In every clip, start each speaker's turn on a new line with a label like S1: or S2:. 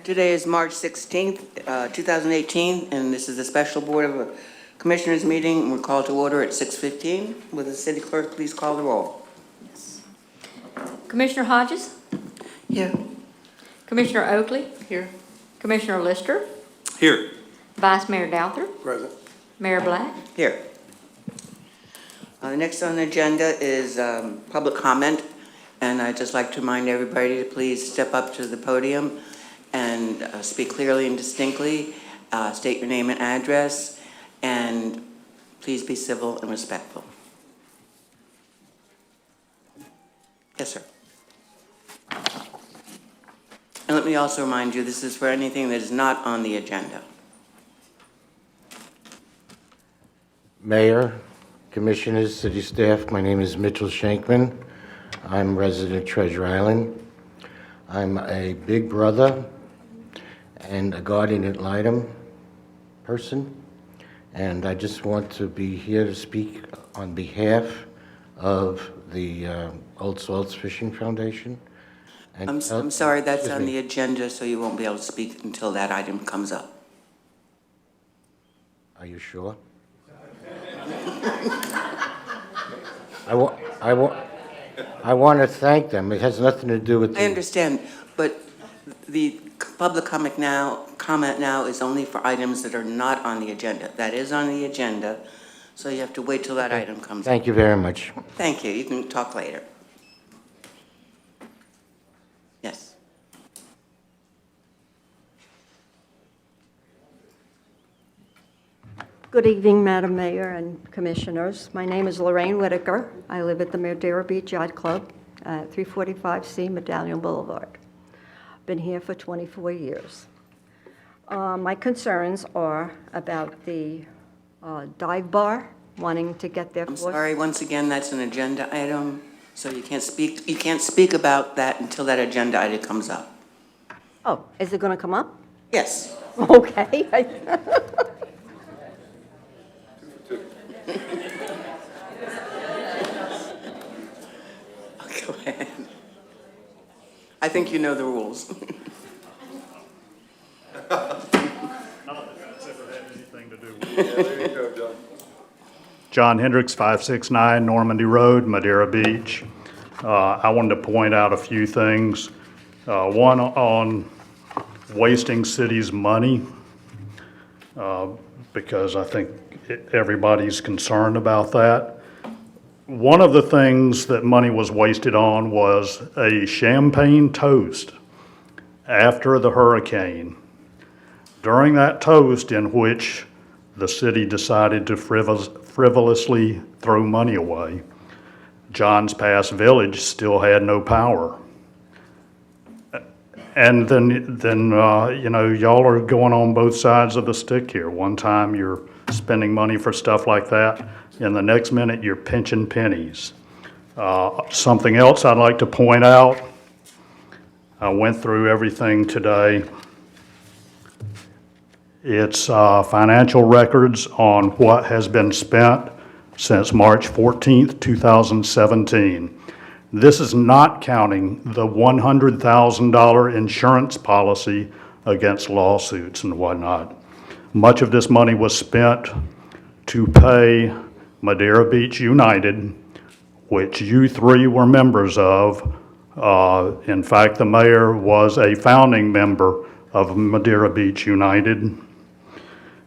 S1: Today is March 16th, 2018, and this is the special Board of Commissioners meeting. We're called to order at 6:15. Will the city clerk please call the roll?
S2: Commissioner Hodges?
S1: Here.
S2: Commissioner Oakley?
S1: Here.
S2: Commissioner Lister?
S3: Here.
S2: Vice Mayor Douther?
S3: Present.
S2: Mayor Black?
S1: Here. Next on the agenda is public comment, and I'd just like to remind everybody to please step up to the podium and speak clearly and distinctly, state your name and address, and please be civil and respectful. Yes, sir. And let me also remind you, this is for anything that is not on the agenda.
S4: Mayor, Commissioners, City staff, my name is Mitchell Shankman. I'm resident Treasure Island. I'm a big brother and a guardian ad litem person, and I just want to be here to speak on behalf of the Old Salts Fishing Foundation. And
S1: I'm sorry, that's
S4: excuse
S1: on
S4: me.
S1: the agenda, so you won't be able to speak until that item comes up.
S4: Are you sure? I want to thank them. It has nothing to do with
S1: I
S4: the...
S1: understand, but the public comment now is only for items that are not on the agenda. That is on the agenda, so you have to wait till that item comes up.
S4: Thank you very much.
S1: Thank you. You can talk later. Yes.
S5: Good evening, Madam Mayor and Commissioners. My name is Lorraine Whitaker. I live at the Madeira Beach Yacht Club at 345C Medallion Boulevard. Been here for 24 years. My concerns are about the dive bar, wanting to get their...
S1: I'm sorry, once again, that's an agenda item, so you can't speak about that until that agenda item comes up.
S5: Oh, is it going to come up?
S1: Yes.
S5: Okay.
S1: Go ahead. I think you know the rules.
S6: Not that that's ever had anything to do with it.
S3: Yeah, there you go, John.
S6: John Hendricks, 569 Normandy Road, Madeira Beach. I wanted to point out a few things. One on wasting city's money, because I think everybody's concerned about that. One of the things that money was wasted on was a champagne toast after the hurricane. During that toast, in which the city decided to frivolously throw money away, Johns Pass Village still had no power. And then you know, y'all are going on both sides of the stick here. One time you're spending money for stuff like that, and the next minute you're pinching pennies. Something else I'd like to point out, I went through everything today. It's financial records on what has been spent since March 14th, 2017. This is not counting the $100,000 insurance policy against lawsuits and whatnot. Much of this money was spent to pay Madeira Beach United, which you three were members of. In fact, the mayor was a founding member of Madeira Beach United.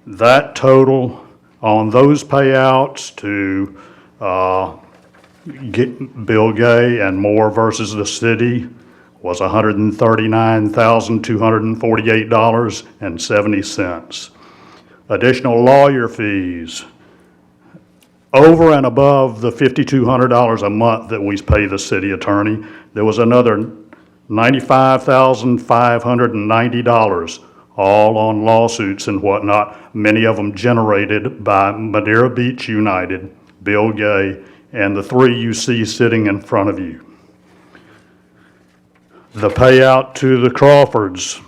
S6: That total on those payouts to get Bill Gay and Moore versus the city was $139,248.70. Additional lawyer fees over and above the $5,200 a month that we pay the city attorney. There was another $95,590, all on lawsuits and whatnot, many of them generated by Madeira Beach United, Bill Gay, and the three you see sitting in front of you. The payout to the Crawfords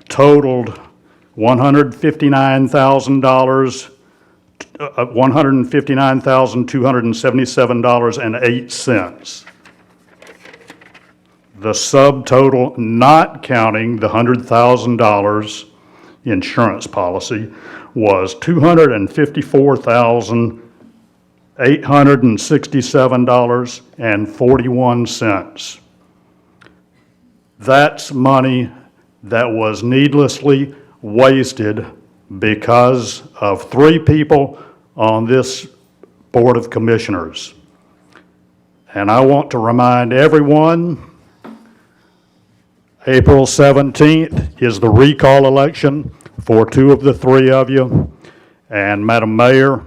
S6: totaled $159,277.08. The subtotal, not counting the $100,000 insurance policy, was $254,867.41. That's money that was needlessly wasted because of 3 people on this Board of Commissioners. And I want to remind everyone, April 17th is the recall election for 2 of the 3 of you. And Madam Mayor,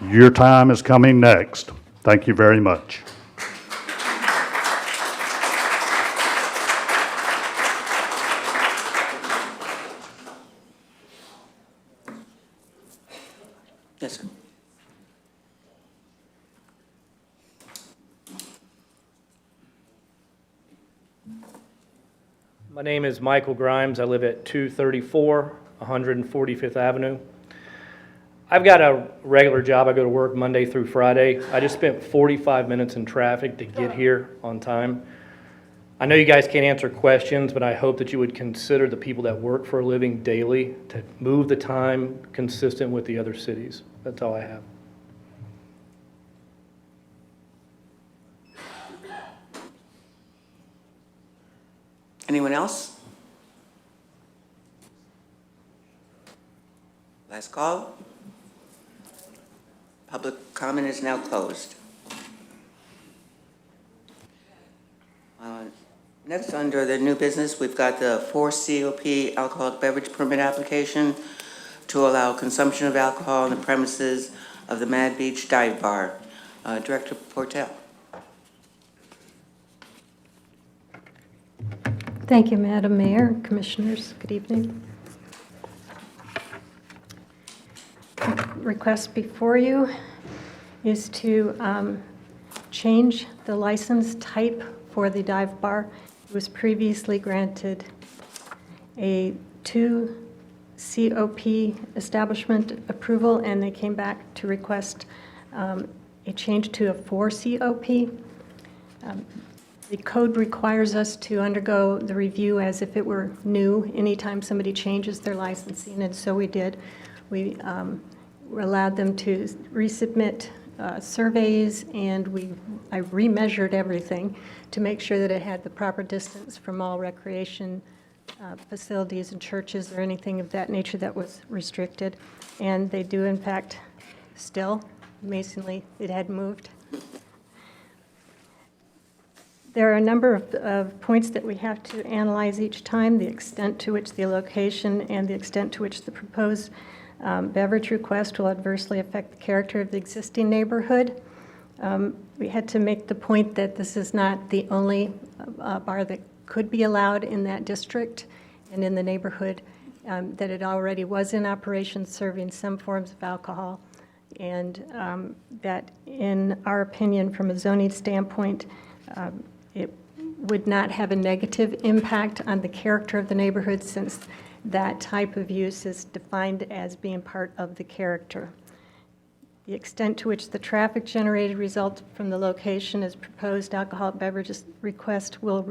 S6: your time is coming next. Thank you very much.
S1: Yes, sir.
S3: My name is Michael Grimes. I live at 234 145th Avenue. I've got a regular job. I go to work Monday through Friday. I just spent 45 minutes in traffic to get here on time. I know you guys can't answer questions, but I hope that you would consider the people that work for a living daily to move the time consistent with the other cities. That's all I have.
S1: Anyone else? Last call. Public comment is now closed. Next, under the new business, we've got the 4COP alcoholic beverage permit application to allow consumption of alcohol on the premises of the Mad Beach Dive Bar. Director Portell.
S7: Thank you, Madam Mayor, Commissioners. Good evening. The request before you is to change the license type for the dive bar. It was previously granted a 2 COP establishment approval, and they came back to request a change to a 4 COP. The code requires us to undergo the review as if it were new anytime somebody changes their licensing, and so we did. We allowed them to resubmit surveys, and I remeasured everything to make sure that it had the proper distance from all recreation facilities and churches or anything of that nature that was restricted. And they do, in fact, still, amazingly, it had moved. There are a number of points that we have to analyze each time: the extent to which the location and the extent to which the proposed beverage request will adversely affect the character of the existing neighborhood. We had to make the point that this is not the only bar that could be allowed in that district and in the neighborhood, that it already was in operation serving some forms of alcohol, and that, in our opinion, from a zoning standpoint, it would not have a negative impact on the character of the neighborhood, since that type of use is defined as being part of the character. The extent to which the traffic generated results from the location as proposed alcoholic beverages request will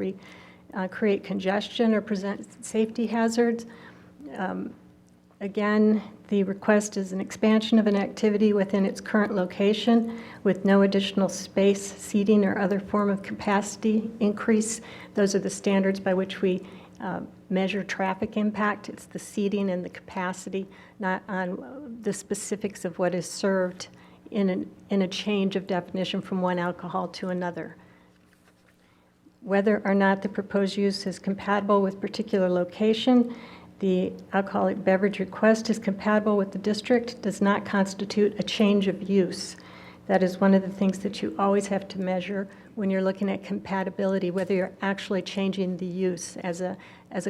S7: create congestion or present safety hazards. Again, the request is an expansion of an activity within its current location with no additional space, seating, or other form of capacity increase. Those are the standards by which we measure traffic impact. It's the seating and the capacity, not on the specifics of what is served in a change of definition from one alcohol to another. Whether or not the proposed use is compatible with particular location, the alcoholic beverage request is compatible with the district, does not constitute a change of use. That is one of the things that you always have to measure when you're looking at compatibility, whether you're actually changing the use as a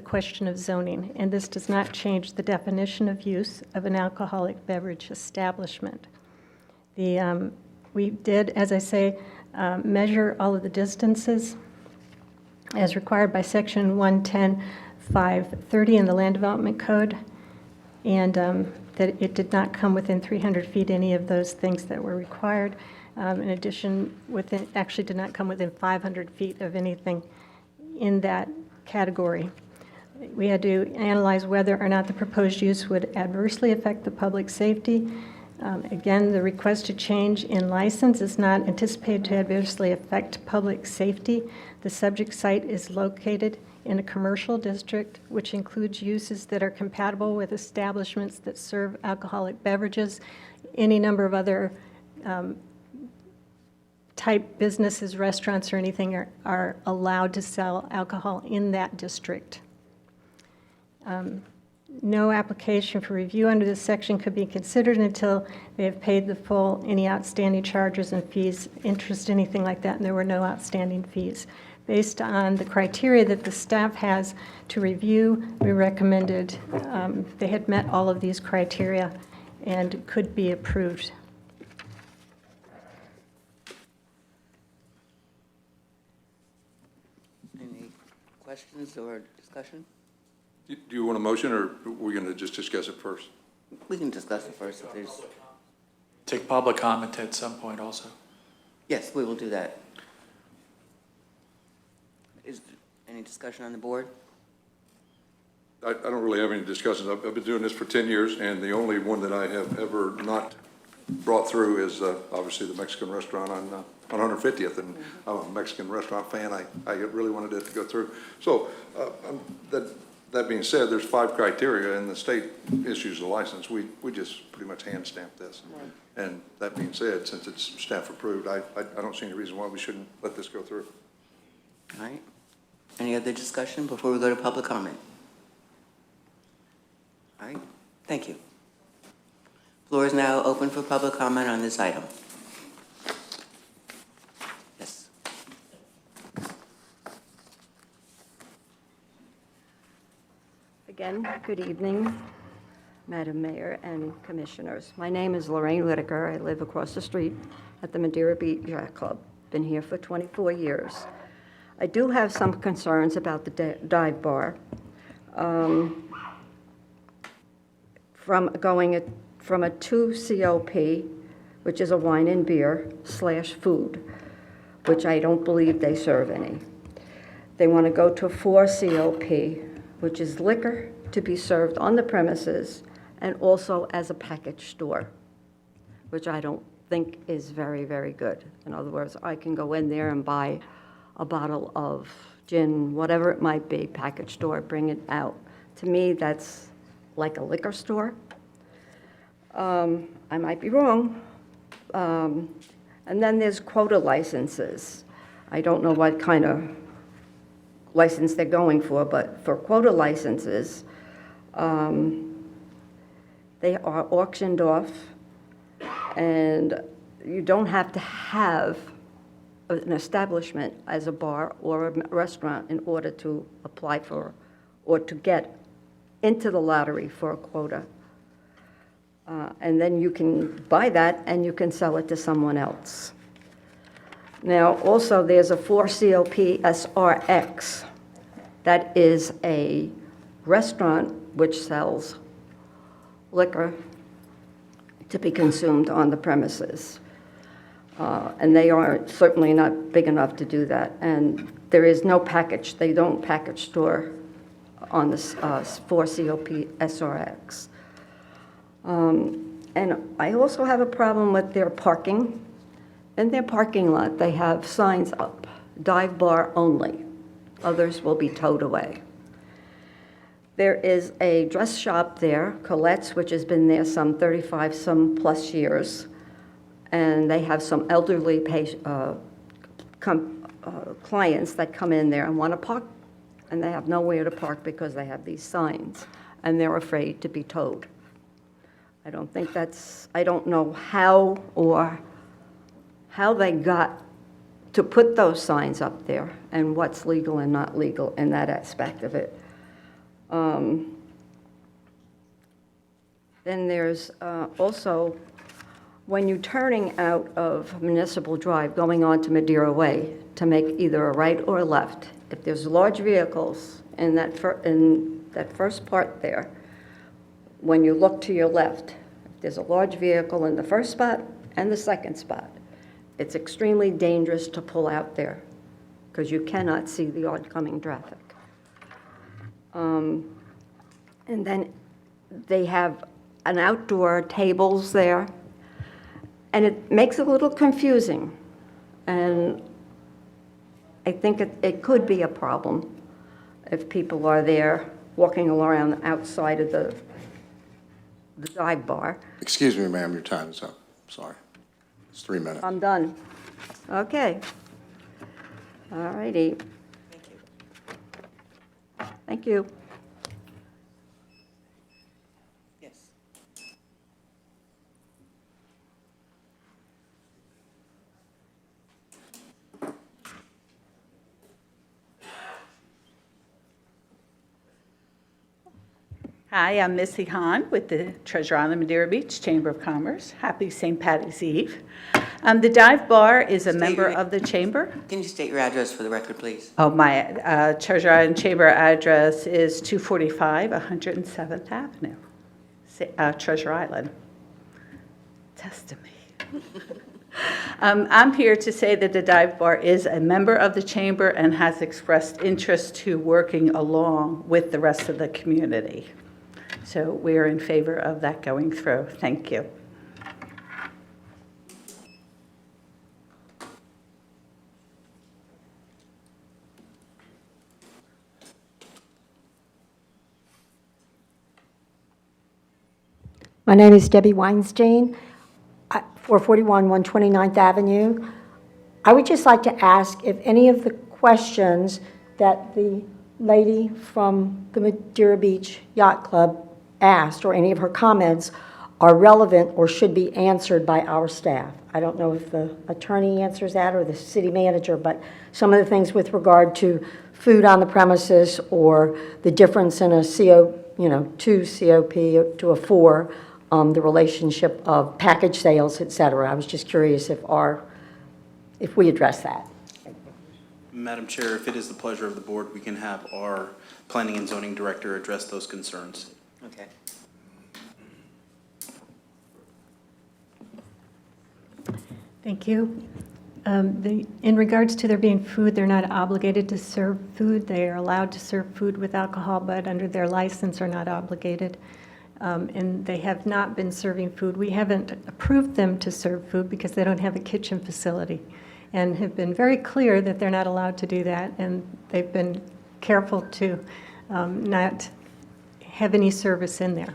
S7: question of zoning. And this does not change the definition of use of an alcoholic beverage establishment. We did, as I say, measure all of the distances as required by Section 110.530 in the Land Development Code, and that it did not come within 300 feet, any of those things that were required. In addition, actually did not come within 500 feet of anything in that category. We had to analyze whether or not the proposed use would adversely affect the public safety. Again, the request to change in license is not anticipated to adversely affect public safety. The subject site is located in a commercial district, which includes uses that are compatible with establishments that serve alcoholic beverages. Any number of other type businesses, restaurants, or anything are allowed to sell alcohol in that district. No application for review under this section could be considered until they have paid the full, any outstanding charges and fees, interest, anything like that, and there were no outstanding fees. Based on the criteria that the staff has to review, we recommended they had met all of these criteria and could be approved.
S1: Any questions or discussion?
S8: Do you want a motion, or are we going to just discuss it first?
S1: We can discuss it first if there's,
S9: Take public comment at some point also.
S1: yes, we will do that. Is there any discussion on the board?
S8: I don't really have any discussions. I've been doing this for 10 years, and the only one that I have ever not brought through is obviously the Mexican restaurant on 150th, and I'm a Mexican restaurant fan. I really wanted it to go through. So that being said, there's 5 criteria, and the state issues the license. We just pretty much hand stamp this. And that being said, since it's staff approved, I don't see any reason why we shouldn't let this go through.
S1: All right. Any other discussion before we go to public comment? All right, thank you. Floor is now open for public comment on this item. Yes.
S5: Again, good evening, Madam Mayor and Commissioners. My name is Lorraine Whitaker. I live across the street at the Madeira Beach Yacht Club. Been here for 24 years. I do have some concerns about the dive bar. From a 2 COP, which is a wine and beer / food, which I don't believe they serve any. They want to go to a 4 COP, which is liquor to be served on the premises and also as a package store, which I don't think is very, very good. In other words, I can go in there and buy a bottle of gin, whatever it might be, package store, bring it out. To me, that's like a liquor store. I might be wrong. And then there's quota licenses. I don't know what kind of license they're going for, but for quota licenses, they are auctioned off, and you don't have to have an establishment as a bar or a restaurant in order to apply for or to get into the lottery for a quota. And then you can buy that and you can sell it to someone else. Now, also, there's a 4 COP SRX. That is a restaurant which sells liquor to be consumed on the premises. And they are certainly not big enough to do that. And there is no package. They don't package store on this 4 COP SRX. And I also have a problem with their parking. In their parking lot, they have signs up, dive bar only. Others will be towed away. There is a dress shop there, Colette's, which has been there some 35+ years. And they have some elderly clients that come in there and want to park, and they have nowhere to park because they have these signs, and they're afraid to be towed. I don't know how they got to put those signs up there and what's legal and not legal in that aspect of it. Then there's also, when you're turning out of Municipal Drive, going on to Madeira Way to make either a right or a left, if there's large vehicles in that first part there, when you look to your left, if there's a large vehicle in the first spot and the second spot, it's extremely dangerous to pull out there because you cannot see the oncoming traffic. And then they have an outdoor tables there, and it makes it a little confusing. And I think it could be a problem if people are there walking around outside of the dive bar.
S10: Excuse me, ma'am, your time is up. Sorry. It's 3 minutes.
S5: I'm done. Okay. All righty. Thank you.
S1: Yes.
S11: Hi, I'm Missy Hahn with the Treasure Island Madeira Beach Chamber of Commerce. Happy St. Patty's Eve. The dive bar is a member of the chamber.
S1: Can you state your address for the record, please?
S11: Oh, my Treasure Island Chamber address is 245 107th Avenue, Treasure Island. Testimony. I'm here to say that the dive bar is a member of the chamber and has expressed interest to working along with the rest of the community. So we are in favor of that going through. Thank you.
S12: My name is Debbie Weinstein, 441 129th Avenue. I would just like to ask if any of the questions that the lady from the Madeira Beach Yacht Club asked, or any of her comments, are relevant or should be answered by our staff. I don't know if the attorney answers that or the city manager, but some of the things with regard to food on the premises or the difference in a 2 COP to a 4, the relationship of package sales, et cetera. I was just curious if we address that.
S13: Madam Chair, if it is the pleasure of the board, we can have our Planning and Zoning Director address those concerns.
S1: Okay.
S7: Thank you. In regards to there being food, they're not obligated to serve food. They are allowed to serve food with alcohol, but under their license are not obligated. And they have not been serving food. We haven't approved them to serve food because they don't have a kitchen facility, and have been very clear that they're not allowed to do that, and they've been careful to not have any service in there.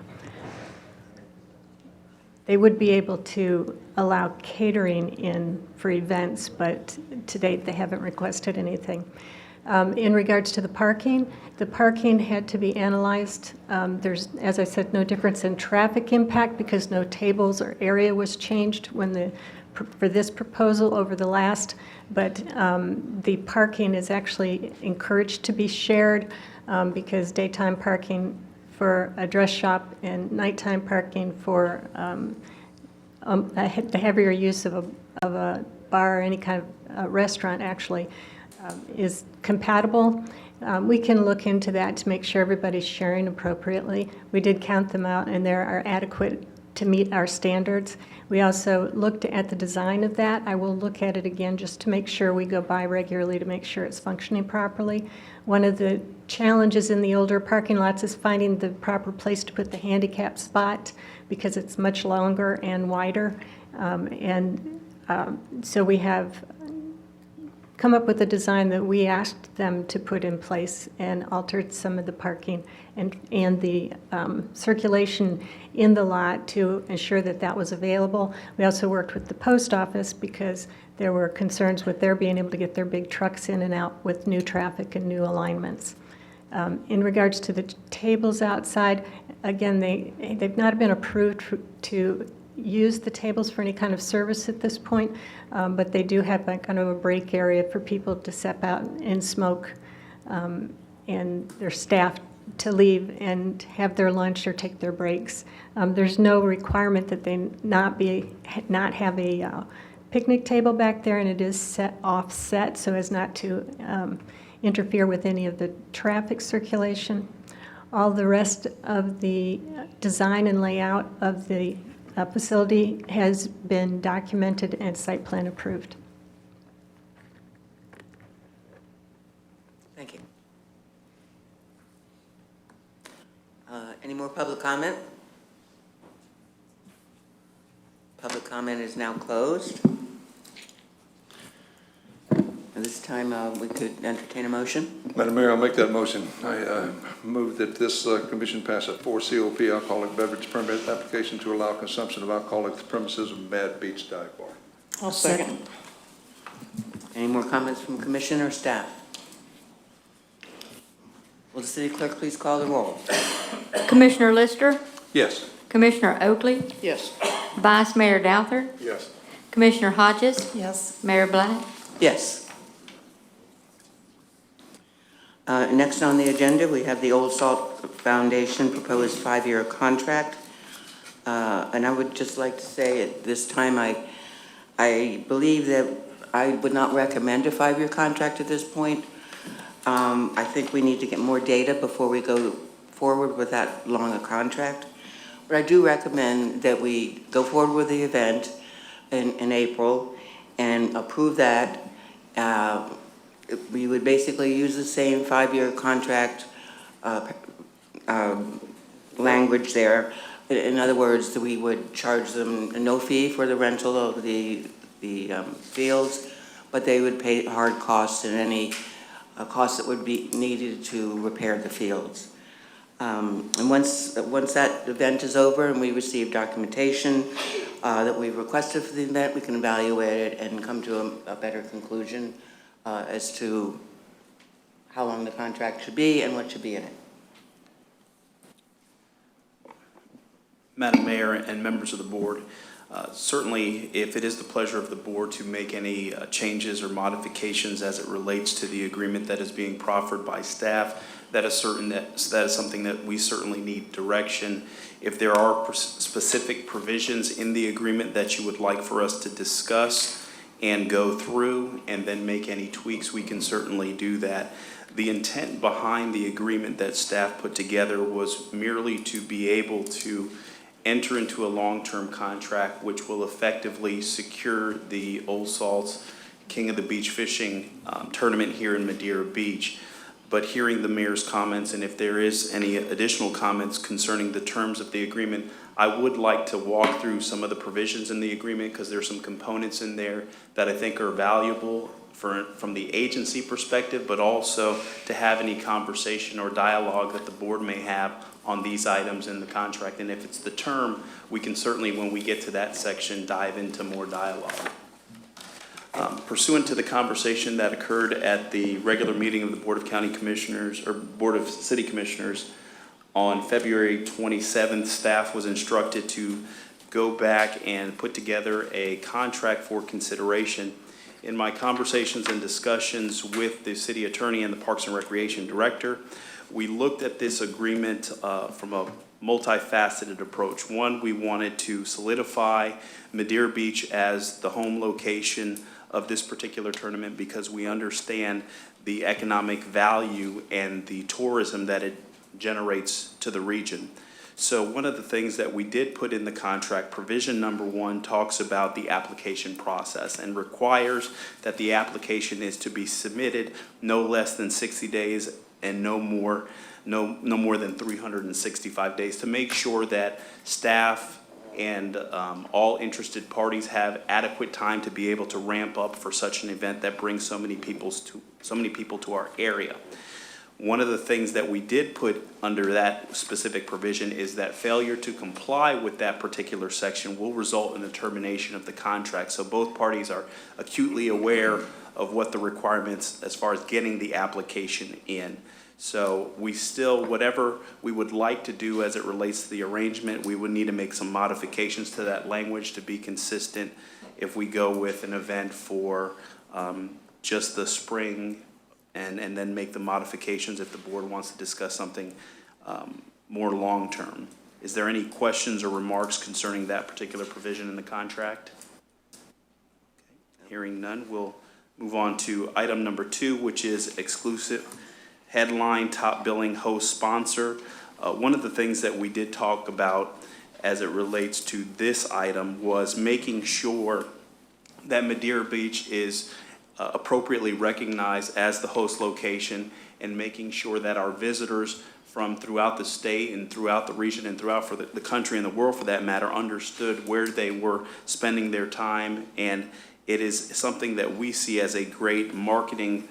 S7: They would be able to allow catering in for events, but to date they haven't requested anything. In regards to the parking had to be analyzed. There's, as I said, no difference in traffic impact because no tables or area was changed for this proposal over the last, but the parking is actually encouraged to be shared because daytime parking for a dress shop and nighttime parking for the heavier use of a bar or any kind of restaurant actually is compatible. We can look into that to make sure everybody's sharing appropriately. We did count them out and they are adequate to meet our standards. We also looked at the design of that. I will look at it again just to make sure we go by regularly to make sure it's functioning properly. One of the challenges in the older parking lots is finding the proper place to put the handicap spot because it's much longer and wider. So we have come up with a design that we asked them to put in place and altered some of the parking and the circulation in the lot to ensure that that was available. We also worked with the post office because there were concerns with their being able to get their big trucks in and out with new traffic and new alignments. In regards to the tables outside, again, they've not been approved to use the tables for any kind of service at this point, but they do have that kind of a break area for people to step out and smoke, and their staff to leave and have their lunch or take their breaks. There's no requirement that they not have a picnic table back there, and it is set offset so as not to interfere with any of the traffic circulation. All the rest of the design and layout of the facility has been documented and site plan approved.
S1: Any more public comment? Public comment is now closed. At this time, we could entertain a motion.
S8: Madam Mayor, I'll make that motion. I move that this commission pass a 4 COP alcoholic beverage permit application to allow consumption of alcohol at the premises of Mad Beach Dive Bar.
S1: I'll second. Any more comments from commission or staff? Will the city clerk please call the roll?
S2: Commissioner Lister?
S8: Yes.
S2: Commissioner Oakley?
S1: Yes.
S2: Vice Mayor Douther?
S8: Yes.
S2: Commissioner Hodges?
S7: Yes.
S2: Mayor Black?
S1: Yes. Next on the agenda, we have the Old Salt Foundation proposed 5-year contract. And I would just like to say at this time, I believe that I would not recommend a 5-year contract at this point. I think we need to get more data before we go forward with that long a contract. But I do recommend that we go forward with the event in April and approve that. We would basically use the same 5-year contract language there. In other words, that we would charge them no fee for the rental of the fields, but they would pay hard costs and any costs that would be needed to repair the fields. And once that event is over and we receive documentation that we requested for the event, we can evaluate it and come to a better conclusion as to how long the contract should be and what should be in it.
S13: Madam Mayor and members of the board, certainly if it is the pleasure of the board to make any changes or modifications as it relates to the agreement that is being proffered by staff, that is something that we certainly need direction. If there are specific provisions in the agreement that you would like for us to discuss and go through and then make any tweaks, we can certainly do that. The intent behind the agreement that staff put together was merely to be able to enter into a long-term contract which will effectively secure the Old Salt's King of the Beach fishing tournament here in Madeira Beach. But hearing the mayor's comments, and if there is any additional comments concerning the terms of the agreement, I would like to walk through some of the provisions in the agreement because there's some components in there that I think are valuable from the agency perspective, but also to have any conversation or dialogue that the board may have on these items in the contract. And if it's the term, we can certainly, when we get to that section, dive into more dialogue. Pursuant to the conversation that occurred at the regular meeting of the Board of County Commissioners, or Board of City Commissioners, on February 27th, staff was instructed to go back and put together a contract for consideration. In my conversations and discussions with the city attorney and the Parks and Recreation director, we looked at this agreement from a multifaceted approach. One, we wanted to solidify Madeira Beach as the home location of this particular tournament because we understand the economic value and the tourism that it generates to the region. So one of the things that we did put in the contract, provision number 1 talks about the application process and requires that the application is to be submitted no less than 60 days and no more than 365 days to make sure that staff and all interested parties have adequate time to be able to ramp up for such an event that brings so many people to our area. One of the things that we did put under that specific provision is that failure to comply with that particular section will result in the termination of the contract. So both parties are acutely aware of what the requirements as far as getting the application in. So we still, whatever we would like to do as it relates to the arrangement, we would need to make some modifications to that language to be consistent if we go with an event for just the spring and then make the modifications if the board wants to discuss something more long-term. Is there any questions or remarks concerning that particular provision in the contract? Okay. Hearing none, we'll move on to item number 2, which is exclusive headline top billing host sponsor. One of the things that we did talk about as it relates to this item was making sure that Madeira Beach is appropriately recognized as the host location and making sure that our visitors from throughout the state and throughout the region and throughout for the country and the world for that matter understood where they were spending their time. And it is something that we see as a great marketing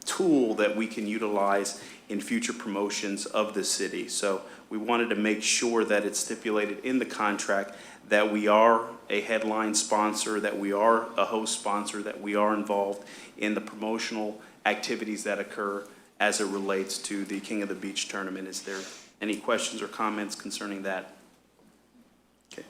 S13: tool that we can utilize in future promotions of the city. So we wanted to make sure that it's stipulated in the contract that we are a headline sponsor, that we are a host sponsor, that we are involved in the promotional activities that occur as it relates to the King of the Beach tournament. Is there any questions or comments concerning that? Okay.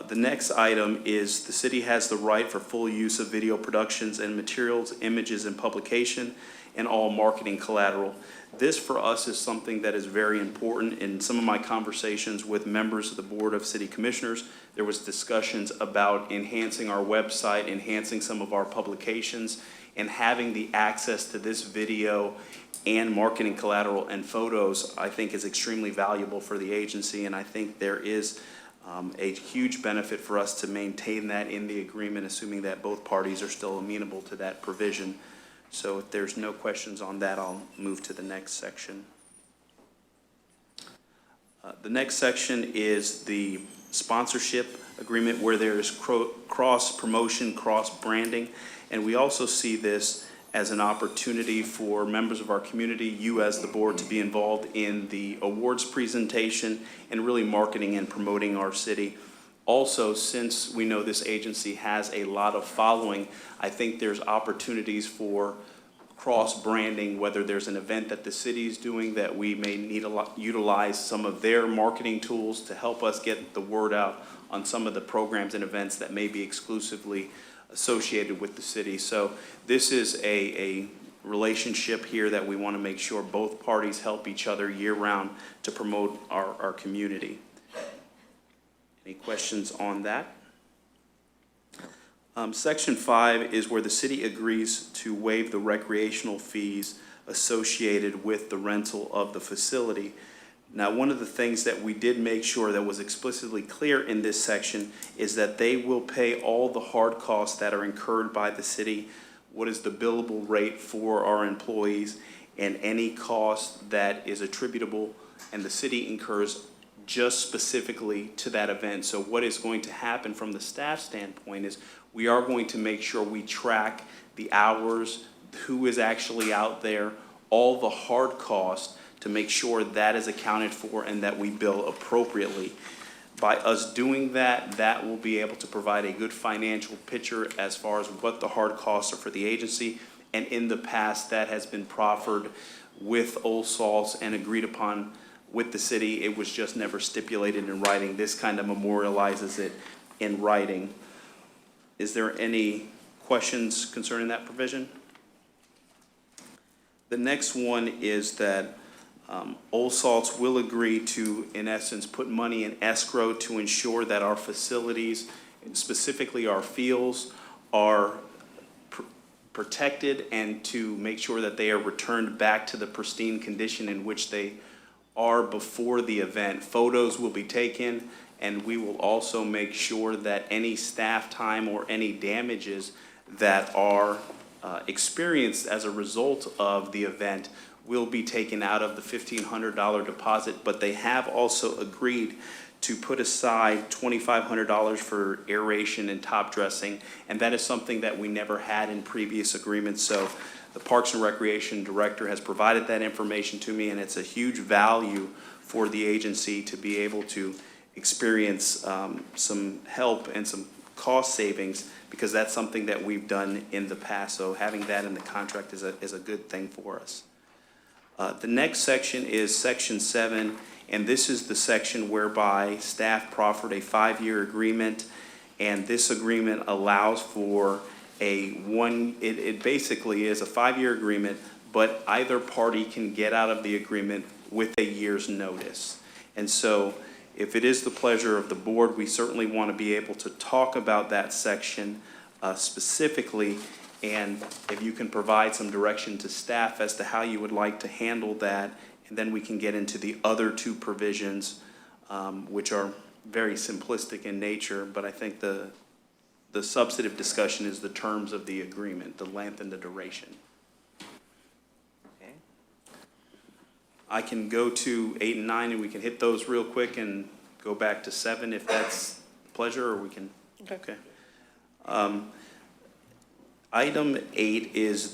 S13: The next item is the city has the right for full use of video productions and materials, images, and publication, and all marketing collateral. This for us is something that is very important. In some of my conversations with members of the Board of City Commissioners, there was discussions about enhancing our website, enhancing some of our publications, and having the access to this video and marketing collateral and photos, I think is extremely valuable for the agency. And I think there is a huge benefit for us to maintain that in the agreement, assuming that both parties are still amenable to that provision. So if there's no questions on that, I'll move to the next section. The next section is the sponsorship agreement where there is cross-promotion, cross-branding. And we also see this as an opportunity for members of our community, you as the board, to be involved in the awards presentation and really marketing and promoting our city. Also, since we know this agency has a lot of following, I think there's opportunities for cross-branding, whether there's an event that the city is doing that we may need to utilize some of their marketing tools to help us get the word out on some of the programs and events that may be exclusively associated with the city. So this is a relationship here that we want to make sure both parties help each other year-round to promote our community. Any questions on that? Section 5 is where the city agrees to waive the recreational fees associated with the rental of the facility. Now, one of the things that we did make sure that was explicitly clear in this section is that they will pay all the hard costs that are incurred by the city, what is the billable rate for our employees, and any cost that is attributable and the city incurs just specifically to that event. So what is going to happen from the staff standpoint is we are going to make sure we track the hours, who is actually out there, all the hard costs, to make sure that is accounted for and that we bill appropriately. By us doing that, that will be able to provide a good financial picture as far as what the hard costs are for the agency. And in the past, that has been proffered with Old Salts and agreed upon with the city. It was just never stipulated in writing. This kind of memorializes it in writing. Is there any questions concerning that provision? The next one is that Old Salts will agree to, in essence, put money in escrow to ensure that our facilities, specifically our fields, are protected and to make sure that they are returned back to the pristine condition in which they are before the event. Photos will be taken, and we will also make sure that any staff time or any damages that are experienced as a result of the event will be taken out of the $1,500 deposit, but they have also agreed to put aside $2,500 for aeration and top dressing, and that is something that we never had in previous agreements. So the Parks and Recreation Director has provided that information to me, and it's a huge value for the agency to be able to experience some help and some cost savings, because that's something that we've done in the past. So having that in the contract is a good thing for us. The next section is Section 7, and this is the section whereby staff proffered a 5-year agreement, and this agreement allows for it basically is a 5-year agreement, but either party can get out of the agreement with a year's notice. And so if it is the pleasure of the board, we certainly want to be able to talk about that section specifically, and if you can provide some direction to staff as to how you would like to handle that, and then we can get into the other two provisions, which are very simplistic in nature, but I think the substantive discussion is the terms of the agreement, the length and the duration. Okay. I can go to 8 and 9, and we can hit those real quick and go back to 7 if that's pleasure, or we can, okay. Item 8 is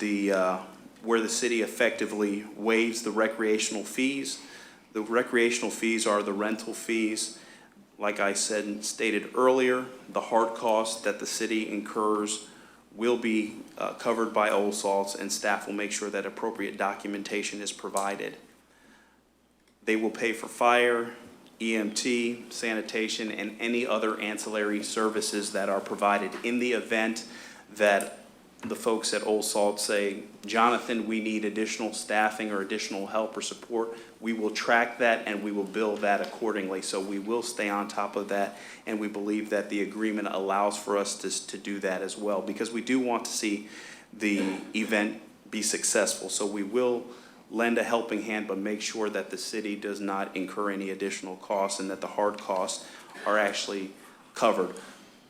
S13: where the city effectively waives the recreational fees. The recreational fees are the rental fees. Like I stated earlier, the hard costs that the city incurs will be covered by Old Salts, and staff will make sure that appropriate documentation is provided. They will pay for fire, EMT, sanitation, and any other ancillary services that are provided in the event that the folks at Old Salt say, Jonathan, we need additional staffing or additional help or support. We will track that and we will bill that accordingly. So we will stay on top of that, and we believe that the agreement allows for us to do that as well, because we do want to see the event be successful. So we will lend a helping hand, but make sure that the city does not incur any additional costs and that the hard costs are actually covered.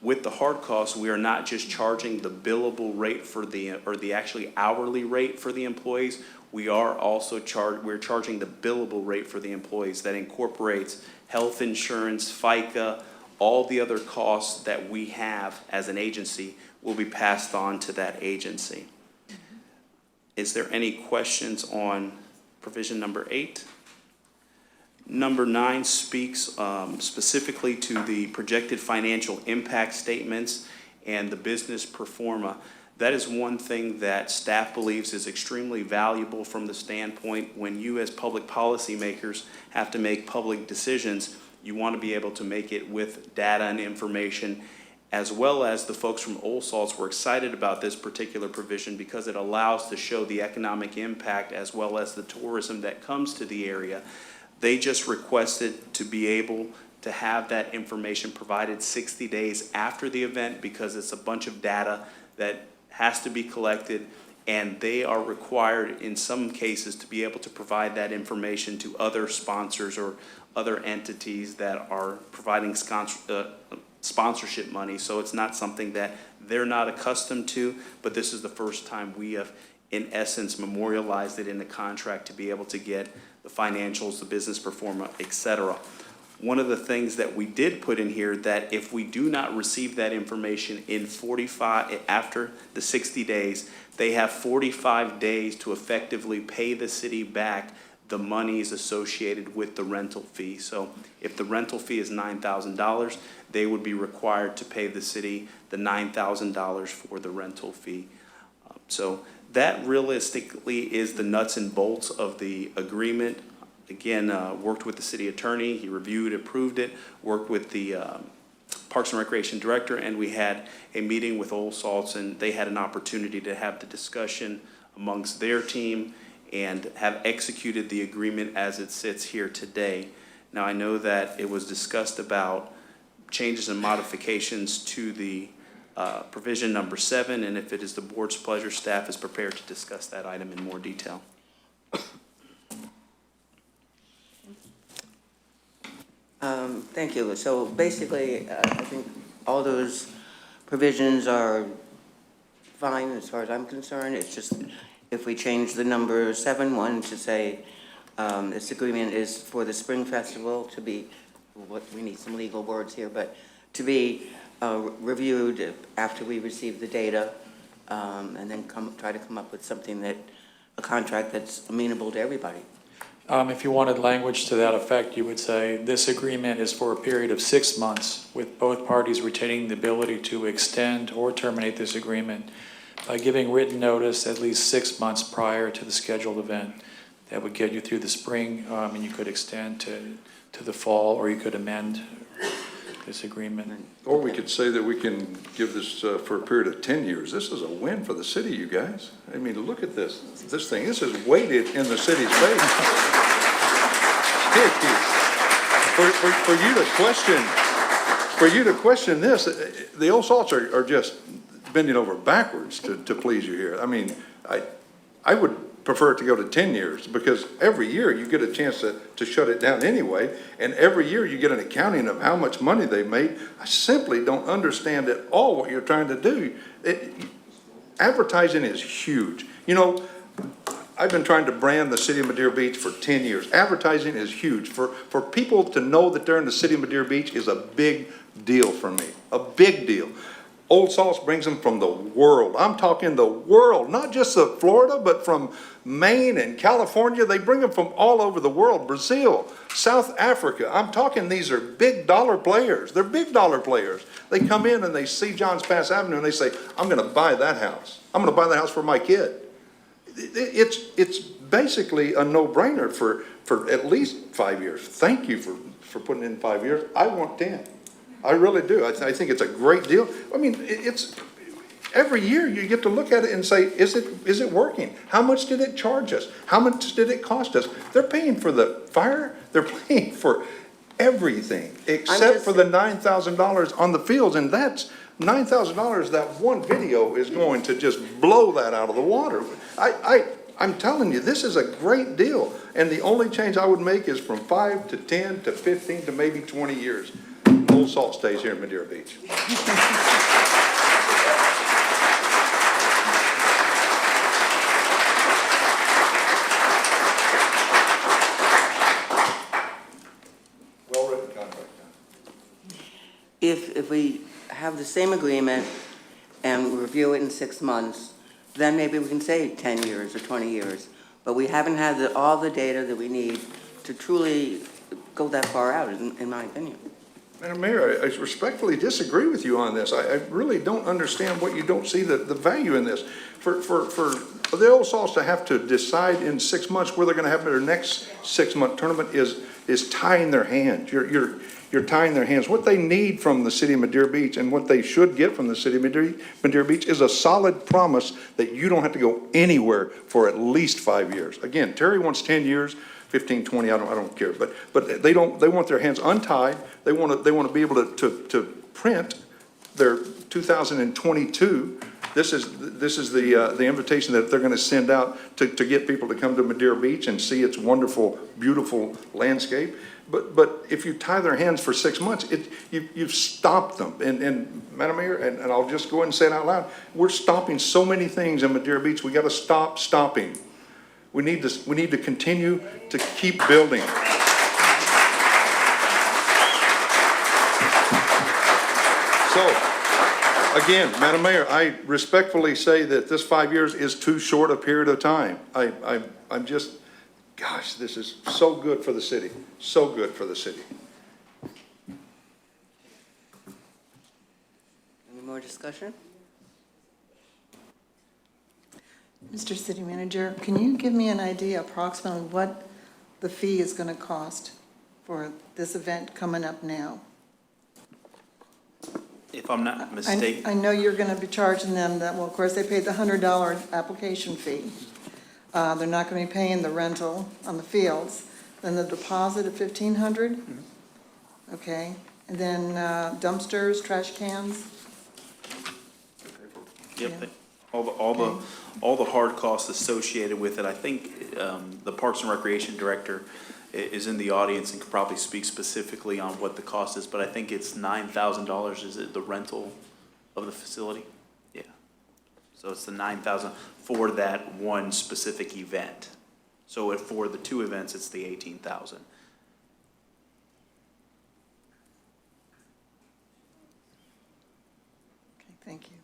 S13: With the hard costs, we are not just charging the billable rate for the actually hourly rate for the employees. We are also charging the billable rate for the employees. That incorporates health insurance, FICA, all the other costs that we have as an agency will be passed on to that agency. Is there any questions on provision number 8? Number 9 speaks specifically to the projected financial impact statements and the business pro forma. That is one thing that staff believes is extremely valuable from the standpoint when you as public policymakers have to make public decisions. You want to be able to make it with data and information, as well as the folks from Old Salts were excited about this particular provision because it allows to show the economic impact as well as the tourism that comes to the area. They just requested to be able to have that information provided 60 days after the event because it's a bunch of data that has to be collected, and they are required in some cases to be able to provide that information to other sponsors or other entities that are providing sponsorship money. So it's not something that they're not accustomed to, but this is the first time we have, in essence, memorialized it in the contract to be able to get the financials, the business pro forma, et cetera. One of the things that we did put in here that if we do not receive that information in 45, after the 60 days, they have 45 days to effectively pay the city back the monies associated with the rental fee. So if the rental fee is $9,000, they would be required to pay the city the $9,000 for the rental fee. So that realistically is the nuts and bolts of the agreement. Again, worked with the city attorney, he reviewed, approved it, worked with the Parks and Recreation Director, and we had a meeting with Old Salts, and they had an opportunity to have the discussion amongst their team and have executed the agreement as it sits here today. Now, I know that it was discussed about changes and modifications to the provision number 7, and if it is the board's pleasure, staff is prepared to discuss that item in more detail.
S1: Thank you. So basically, I think all those provisions are fine as far as I'm concerned. It's just if we change the number 7.1 to say this agreement is for the Spring Festival to be, we need some legal words here, but to be reviewed after we receive the data, and then try to come up with something a contract that's amenable to everybody.
S9: If you wanted language to that effect, you would say this agreement is for a period of 6 months, with both parties retaining the ability to extend or terminate this agreement by giving written notice at least 6 months prior to the scheduled event. That would get you through the spring, and you could extend to the fall, or you could amend this agreement.
S8: Or we could say that we can give this for a period of 10 years. This is a win for the city, you guys. I mean, look at this. This thing, this is weighted in the city's face. For you to question this, the Old Salts are just bending over backwards to please you here. I mean, I would prefer it to go to 10 years because every year you get a chance to shut it down anyway, and every year you get an accounting of how much money they made. I simply don't understand at all what you're trying to do. Advertising is huge. You know, I've been trying to brand the city of Madeira Beach for 10 years. Advertising is huge. For people to know that they're in the city of Madeira Beach is a big deal for me, a big deal. Old Salts brings them from the world. I'm talking the world, not just of Florida, but from Maine and California. They bring them from all over the world, Brazil, South Africa. I'm talking these are big dollar players. They're big dollar players. They come in and they see Johns Pass Avenue and they say, I'm going to buy that house. I'm going to buy that house for my kid. It's basically a no-brainer for at least 5 years. Thank you for putting in 5 years. I want 10. I really do. I think it's a great deal. I mean, it's every year you get to look at it and say, is it working? How much did it charge us? How much did it cost us? They're paying for the fire. They're paying for everything except for the $9,000 on the fields, and that's $9,000. That one video is going to just blow that out of the water. I'm telling you, this is a great deal, and the only change I would make is from 5 to 10 to 15 to maybe 20 years. Old Salt stays here in Madeira Beach. Well-written contract.
S1: If we have the same agreement and review it in 6 months, then maybe we can say 10 years or 20 years. But we haven't had all the data that we need to truly go that far out, in my opinion.
S8: Madam Mayor, I respectfully disagree with you on this. I really don't understand what you don't see the value in this. For the Old Salts to have to decide in 6 months where they're going to have their next 6-month tournament is tying their hands. You're tying their hands. What they need from the city of Madeira Beach and what they should get from the city of Madeira Beach is a solid promise that you don't have to go anywhere for at least 5 years. Again, Terry wants 10 years. 15, 20, I don't care, but they want their hands untied. They want to be able to print their 2022. This is the invitation that they're going to send out to get people to come to Madeira Beach and see its wonderful, beautiful landscape. But if you tie their hands for 6 months, you've stopped them. And Madam Mayor, and I'll just go ahead and say it out loud, we're stopping so many things in Madeira Beach. We got to stop stopping. We need to continue to keep building. So, again, Madam Mayor, I respectfully say that this 5 years is too short a period of time. I'm just, gosh, this is so good for the city. So good for the city.
S1: Any more discussion?
S14: Mr. City Manager, can you give me an idea approximately what the fee is going to cost for this event coming up now?
S13: If I'm not mistaken.
S14: I know you're going to be charging them that, well, of course, they paid the $100 application fee. They're not going to be paying the rental on the fields. Then the deposit of $1,500? Okay. And then dumpsters, trash cans?
S13: Yep.
S14: Yeah.
S13: All the hard costs associated with it. I think the Parks and Recreation Director is in the audience and could probably speak specifically on what the cost is, but I think it's $9,000. Is it the rental of the facility? Yeah. So it's the $9,000 for that one specific event. So for the 2 events, it's the $18,000.
S14: Okay, thank you.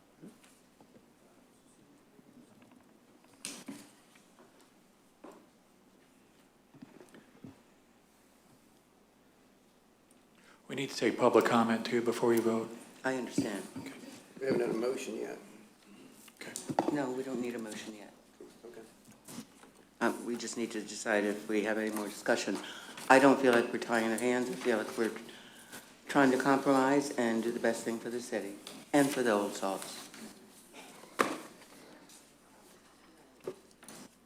S9: We need to take public comment too before we vote.
S1: I understand.
S9: Okay.
S10: We haven't had a motion yet.
S9: Okay.
S1: No, we don't need a motion yet. We just need to decide if we have any more discussion. I don't feel like we're tying our hands. I feel like we're trying to compromise and do the best thing for the city and for the Old Salts.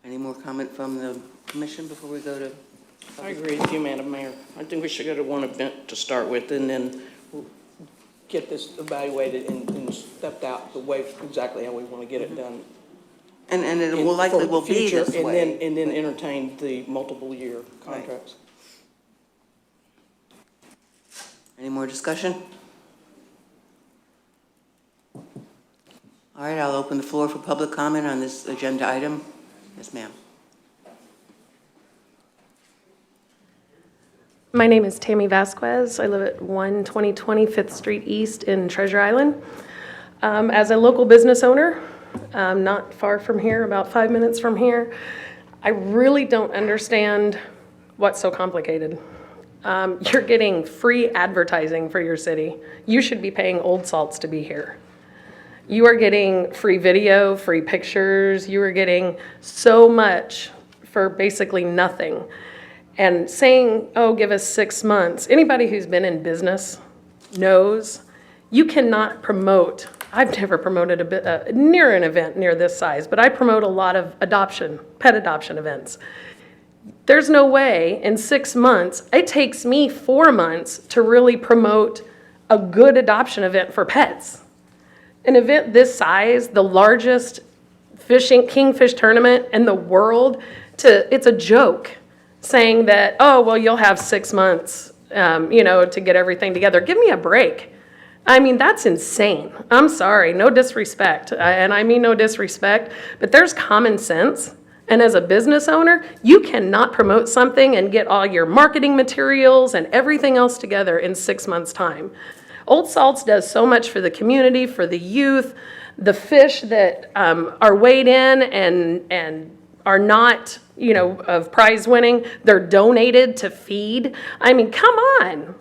S1: Any more comment from the commission before we go to?
S15: I agree with you, Madam Mayor. I think we should go to one event to start with and then get this evaluated and stepped out the way exactly how we want to get it done.
S1: And it will likely will be this way.
S15: And then entertain the multiple year contracts.
S1: Any more discussion? All right, I'll open the floor for public comment on this agenda item. Yes, ma'am.
S16: My name is Tammy Vasquez. I live at 12020 5th Street East in Treasure Island. As a local business owner, not far from here, about 5 minutes from here, I really don't understand what's so complicated. You're getting free advertising for your city. You should be paying Old Salts to be here. You are getting free video, free pictures. You are getting so much for basically nothing. And saying, oh, give us 6 months. Anybody who's been in business knows you cannot promote. I've never promoted near an event near this size, but I promote a lot of pet adoption events. There's no way in 6 months, it takes me 4 months to really promote a good adoption event for pets. An event this size, the largest kingfish tournament in the world, it's a joke saying that, oh, well, you'll have 6 months, to get everything together. Give me a break. I mean, that's insane. I'm sorry, no disrespect, and I mean no disrespect, but there's common sense. And as a business owner, you cannot promote something and get all your marketing materials and everything else together in 6 months' time. Old Salts does so much for the community, for the youth, the fish that are weighed in and are not, of prize winning, they're donated to feed. I mean, come on.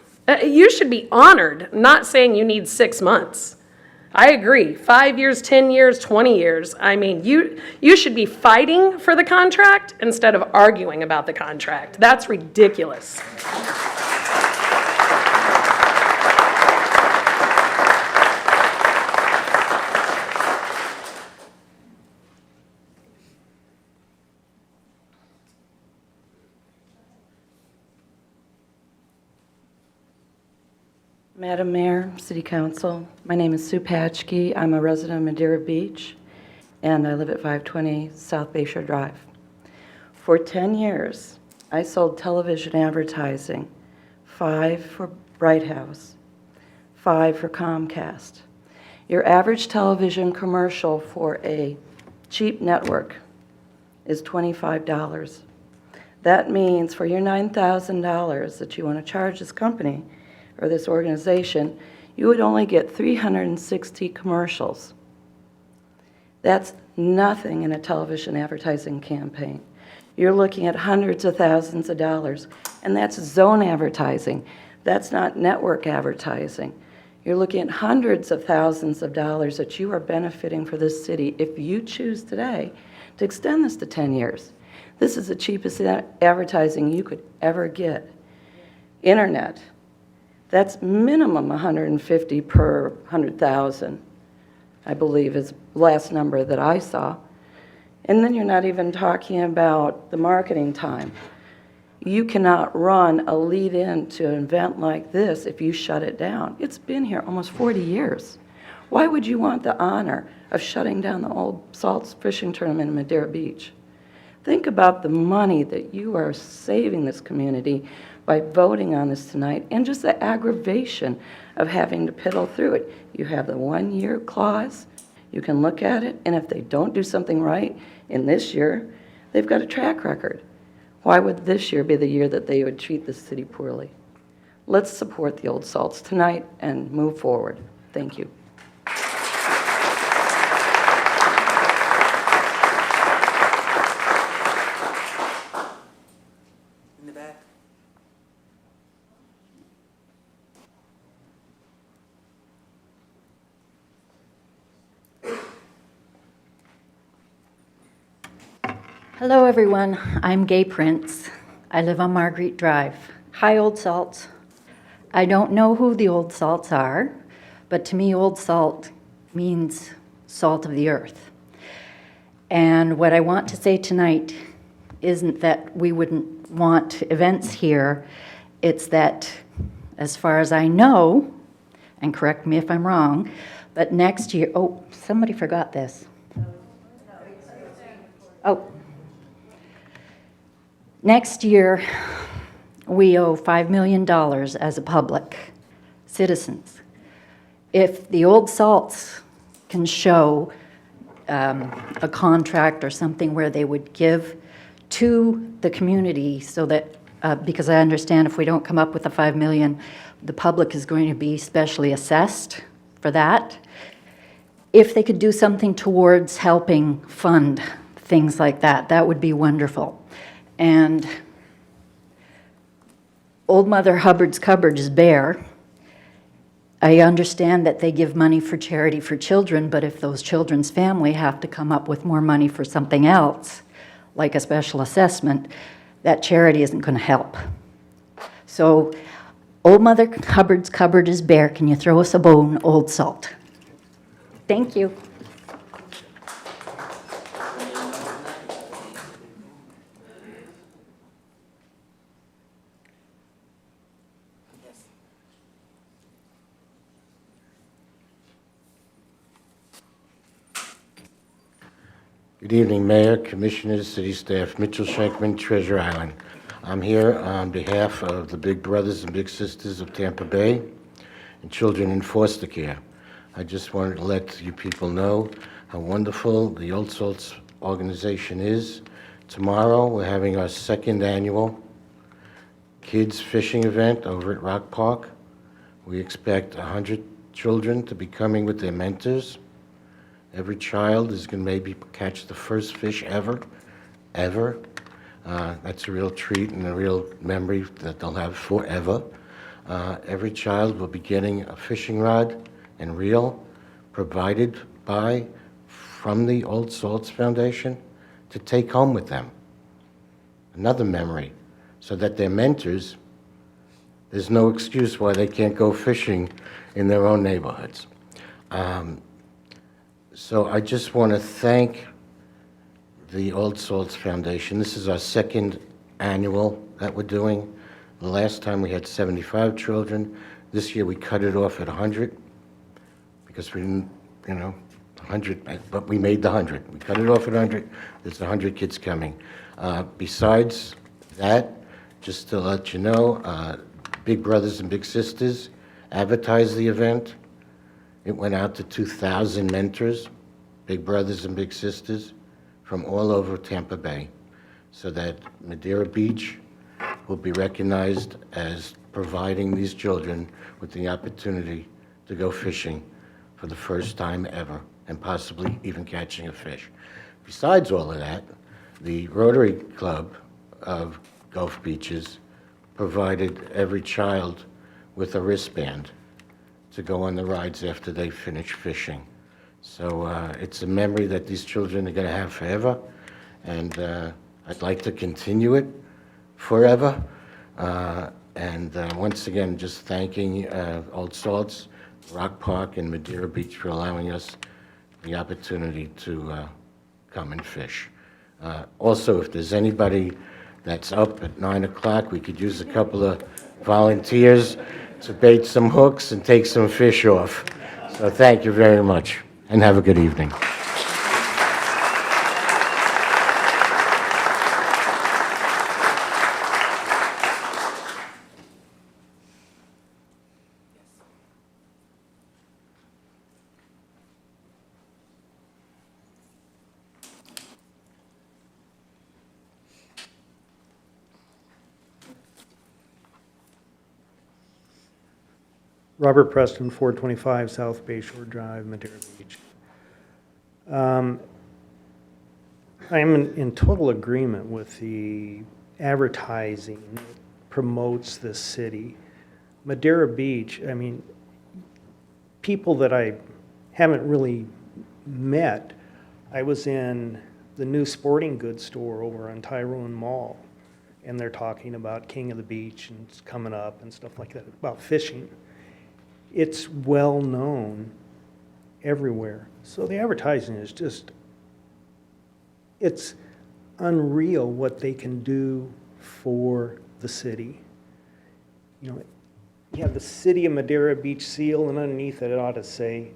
S16: You should be honored, not saying you need 6 months. I agree. 5 years, 10 years, 20 years. I mean, you should be fighting for the contract instead of arguing about the contract. That's ridiculous.
S17: Madam Mayor, City Council, my name is Sue Patchke. I'm a resident of Madeira Beach, and I live at 520 South Bayshore Drive. For 10 years, I sold television advertising, 5 for Bright House, 5 for Comcast. Your average television commercial for a cheap network is $25. That means for your $9,000 that you want to charge this company, or this organization, you would only get 360 commercials. That's nothing in a television advertising campaign. You're looking at hundreds of thousands of dollars, and that's zone advertising. That's not network advertising. You're looking at hundreds of thousands of dollars that you are benefiting for this city if you choose today to extend this to 10 years. This is the cheapest advertising you could ever get. Internet. That's minimum $150 per 100,000, I believe is the last number that I saw. And then you're not even talking about the marketing time. You cannot run a lead-in to an event like this if you shut it down. It's been here almost 40 years. Why would you want the honor of shutting down the Old Salts fishing tournament in Madeira Beach? Think about the money that you are saving this community by voting on this tonight, and just the aggravation of having to piddle through it. You have the 1-year clause, you can look at it, and if they don't do something right in this year, they've got a track record. Why would this year be the year that they would treat the city poorly? Let's support the Old Salts tonight and move forward. Thank you.
S1: In the back.
S18: Hello, everyone. I'm Gay Prince. I live on Marguerite Drive. Hi, Old Salts. I don't know who the Old Salts are, but to me, Old Salt means salt of the earth. And what I want to say tonight isn't that we wouldn't want events here. It's that, as far as I know, and correct me if I'm wrong, but next year, oh, somebody forgot this. Oh. Next year, we owe $5 million as a public citizens. If the Old Salts can show a contract or something where they would give to the community so that because I understand if we don't come up with the 5 million, the public is going to be specially assessed for that. If they could do something towards helping fund things like that, that would be wonderful. And Old Mother Hubbard's cupboard is bare. I understand that they give money for charity for children, but if those children's family have to come up with more money for something else, like a special assessment, that charity isn't going to help. So, Old Mother Hubbard's cupboard is bare. Can you throw us a bone, Old Salt? Thank you.
S4: Good evening, Mayor, Commissioners, City Staff. Mitchell Schenkman, Treasure Island. I'm here on behalf of the Big Brothers and Big Sisters of Tampa Bay and children in foster care. I just wanted to let you people know how wonderful the Old Salts organization is. Tomorrow, we're having our second annual kids fishing event over at Rock Park. We expect 100 children to be coming with their mentors. Every child is going to maybe catch the first fish ever. That's a real treat and a real memory that they'll have forever. Every child will be getting a fishing rod and reel provided from the Old Salts Foundation to take home with them. Another memory, so that their mentors, there's no excuse why they can't go fishing in their own neighborhoods. So I just want to thank the Old Salts Foundation. This is our second annual that we're doing. The last time we had 75 children. This year we cut it off at 100 because we didn't, 100, but we made the 100. We cut it off at 100. There's 100 kids coming. Besides that, just to let you know, Big Brothers and Big Sisters advertised the event. It went out to 2,000 mentors, Big Brothers and Big Sisters, from all over Tampa Bay, so that Madeira Beach will be recognized as providing these children with the opportunity to go fishing for the first time ever, and possibly even catching a fish. Besides all of that, the Rotary Club of Gulf Beaches provided every child with a wristband to go on the rides after they finish fishing. So it's a memory that these children are going to have forever, and I'd like to continue it forever. Once again, just thanking Old Salts, Rock Park, and Madeira Beach for allowing us the opportunity to come and fish. Also, if there's anybody that's up at 9 o'clock, we could use a couple of volunteers to bait some hooks and take some fish off. So thank you very much, and have a good evening.
S19: Robert Preston, 425 South Bayshore Drive, Madeira Beach. I am in total agreement with the advertising that promotes this city. Madeira Beach, I mean, people that I haven't really met. I was in the new sporting goods store over on Tyrone Mall, and they're talking about King of the Beach and it's coming up and stuff like that, about fishing. It's well known everywhere. So the advertising is just, it's unreal what they can do for the city. You know, you have the City of Madeira Beach seal, and underneath it ought to say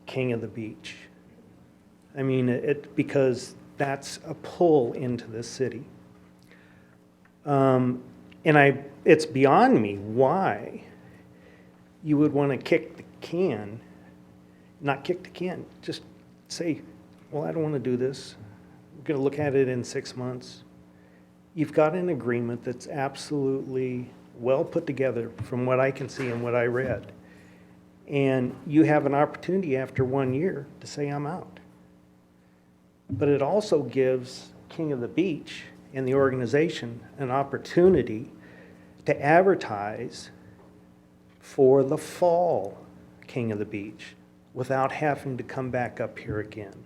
S19: King of the Beach. I mean, because that's a pull into this city. It's beyond me why you would want to kick the can, not kick the can, just say, well, I don't want to do this. We're going to look at it in 6 months. you've got an agreement that's absolutely well put together from what I can see and what I read. And you have an opportunity after 1 year to say, I'm out. But it also gives King of the Beach and the organization an opportunity to advertise for the fall King of the Beach without having to come back up here again.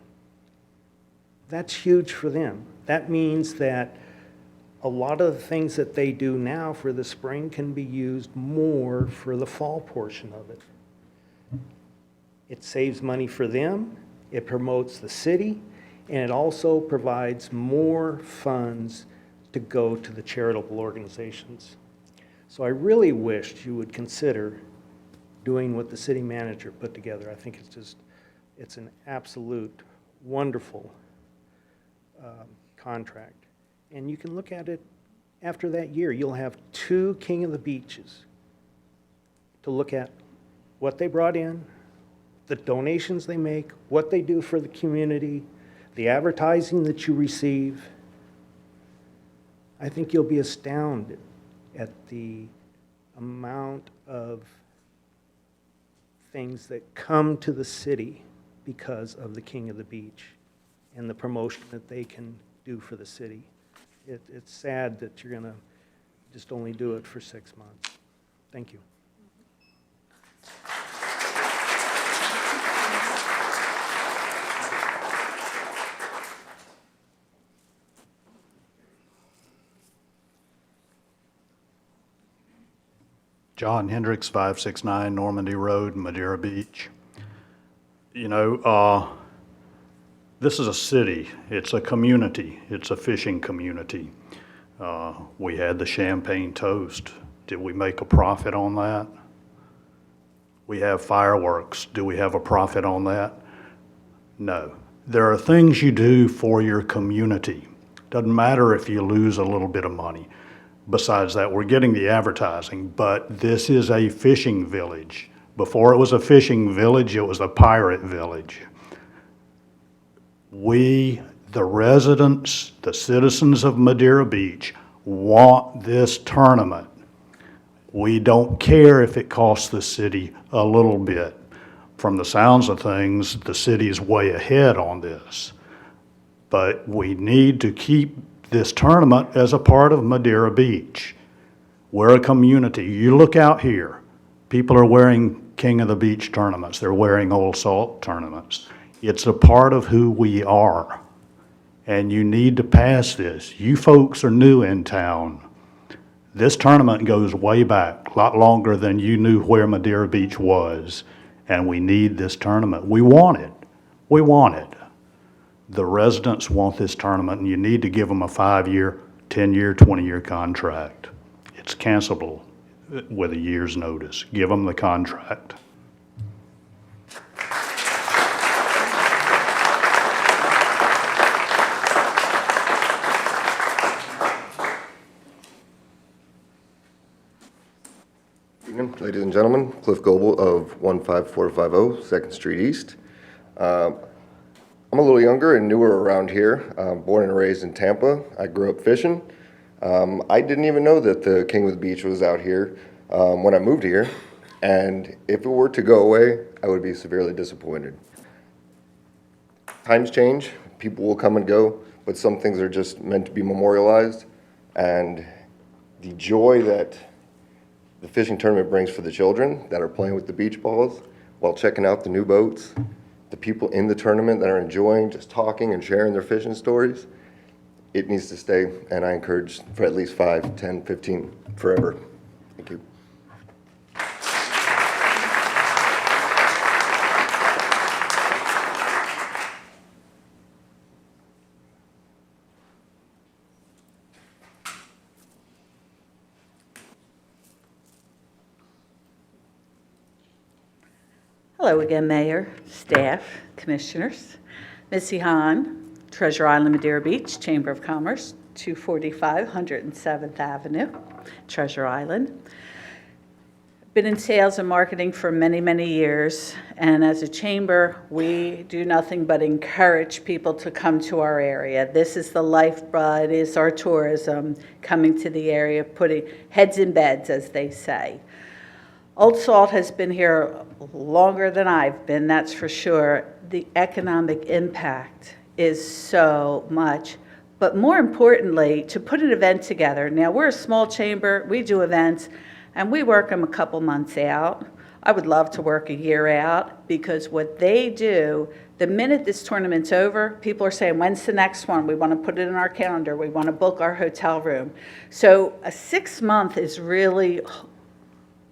S19: That's huge for them. That means that a lot of the things that they do now for the spring can be used more for the fall portion of it. It saves money for them, it promotes the city, and it also provides more funds to go to the charitable organizations. So I really wished you would consider doing what the city manager put together. I think it's an absolute wonderful contract. And you can look at it after that year. You'll have 2 King of the Beaches to look at what they brought in, the donations they make, what they do for the community, the advertising that you receive. I think you'll be astounded at the amount of things that come to the city because of the King of the Beach and the promotion that they can do for the city. It's sad that you're going to just only do it for 6 months. Thank you.
S6: John Hendricks, 569 Normandy Road, Madeira Beach. You know, this is a city, it's a community, it's a fishing community. We had the champagne toast. Did we make a profit on that? We have fireworks. Do we have a profit on that? No. There are things you do for your community. Doesn't matter if you lose a little bit of money. Besides that, we're getting the advertising, but this is a fishing village. Before it was a fishing village, it was a pirate village. We, the residents, the citizens of Madeira Beach, want this tournament. We don't care if it costs the city a little bit. From the sounds of things, the city is way ahead on this. But we need to keep this tournament as a part of Madeira Beach. We're a community. You look out here, people are wearing King of the Beach tournaments. They're wearing Old Salt tournaments. It's a part of who we are. And you need to pass this. You folks are new in town. This tournament goes way back, a lot longer than you knew where Madeira Beach was. And we need this tournament. We want it. We want it. The residents want this tournament, and you need to give them a 5-year, 10-year, 20-year contract. It's cancelable with a year's notice. Give them the contract.
S20: Evening, ladies and gentlemen. Cliff Goebel of 15450 2nd Street East. I'm a little younger and newer around here. Born and raised in Tampa. I grew up fishing. I didn't even know that the King of the Beach was out here when I moved here. And if it were to go away, I would be severely disappointed. Times change, people will come and go, but some things are just meant to be memorialized. And the joy that the fishing tournament brings for the children that are playing with the beach balls while checking out the new boats, the people in the tournament that are enjoying just talking and sharing their fishing stories, it needs to stay, and I encourage for at least 5, 10, 15, forever. Thank you.
S11: Hello again, Mayor, staff, commissioners. Missy Hahn, Treasure Island, Madeira Beach, Chamber of Commerce, 245 107th Avenue, Treasure Island. been in sales and marketing for many, many years, and as a chamber, we do nothing but encourage people to come to our area. This is the lifeblood, is our tourism, coming to the area, putting heads in beds, as they say. Old Salt has been here longer than I've been, that's for sure. The economic impact is so much. But more importantly, to put an event together. Now, we're a small chamber, we do events, and we work them a couple months out. I would love to work a year out, because what they do, the minute this tournament's over, people are saying, when's the next one? We want to put it in our calendar. We want to book our hotel room. So a 6-month is really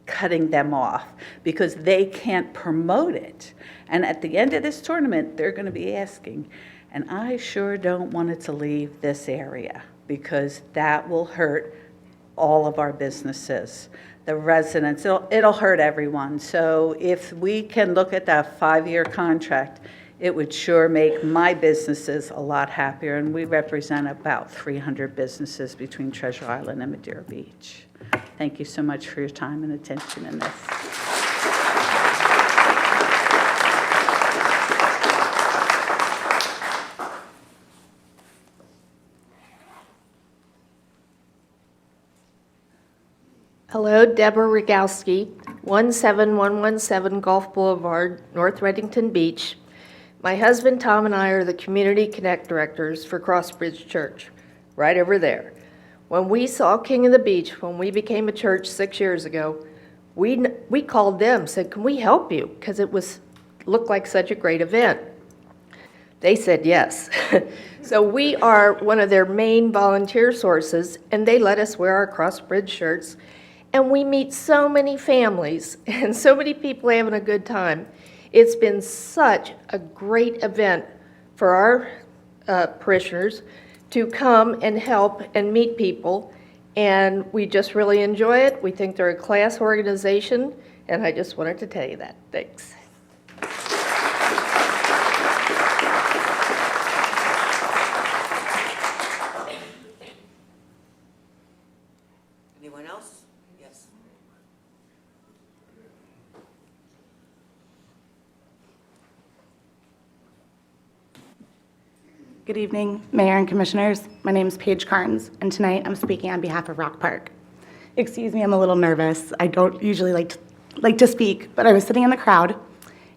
S11: cutting them off because they can't promote it. And at the end of this tournament, they're going to be asking, and I sure don't want it to leave this area, because that will hurt all of our businesses, the residents. It'll hurt everyone. So if we can look at that 5-year contract, it would sure make my businesses a lot happier. And we represent about 300 businesses between Treasure Island and Madeira Beach. Thank you so much for your time and attention in this.
S21: Hello, Deborah Rogowski, 17117 Gulf Boulevard, North Reddington Beach. My husband Tom and I are the Community Connect Directors for Crossbridge Church, right over there. When we saw King of the Beach, when we became a church 6 years ago, we called them, said, can we help you? Because it looked like such a great event. They said yes. So we are one of their main volunteer sources, and they let us wear our Crossbridge shirts. And we meet so many families and so many people having a good time. It's been such a great event for our parishioners to come and help and meet people. And we just really enjoy it. We think they're a class organization. And I just wanted to tell you that. Thanks.
S1: Anyone else? Yes.
S22: Good evening, Mayor and Commissioners. My name is Paige Carnes, and tonight I'm speaking on behalf of Rock Park. Excuse me, I'm a little nervous. I don't usually like to speak, but I was sitting in the crowd,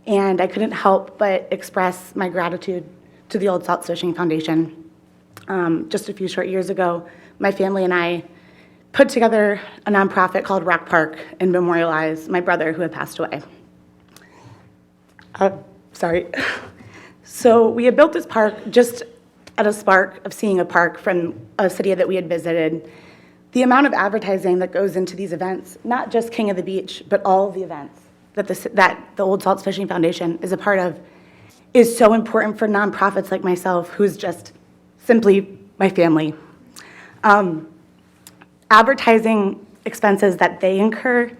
S22: and I couldn't help but express my gratitude to the Old Salt Fishing Foundation. Just a few short years ago, my family and I put together a nonprofit called Rock Park and memorialized my brother who had passed away. Sorry. So we had built this park just at a spark of seeing a park from a city that we had visited. The amount of advertising that goes into these events, not just King of the Beach, but all of the events that the Old Salts Fishing Foundation is a part of, is so important for nonprofits like myself, who's just simply my family. Advertising expenses that they incur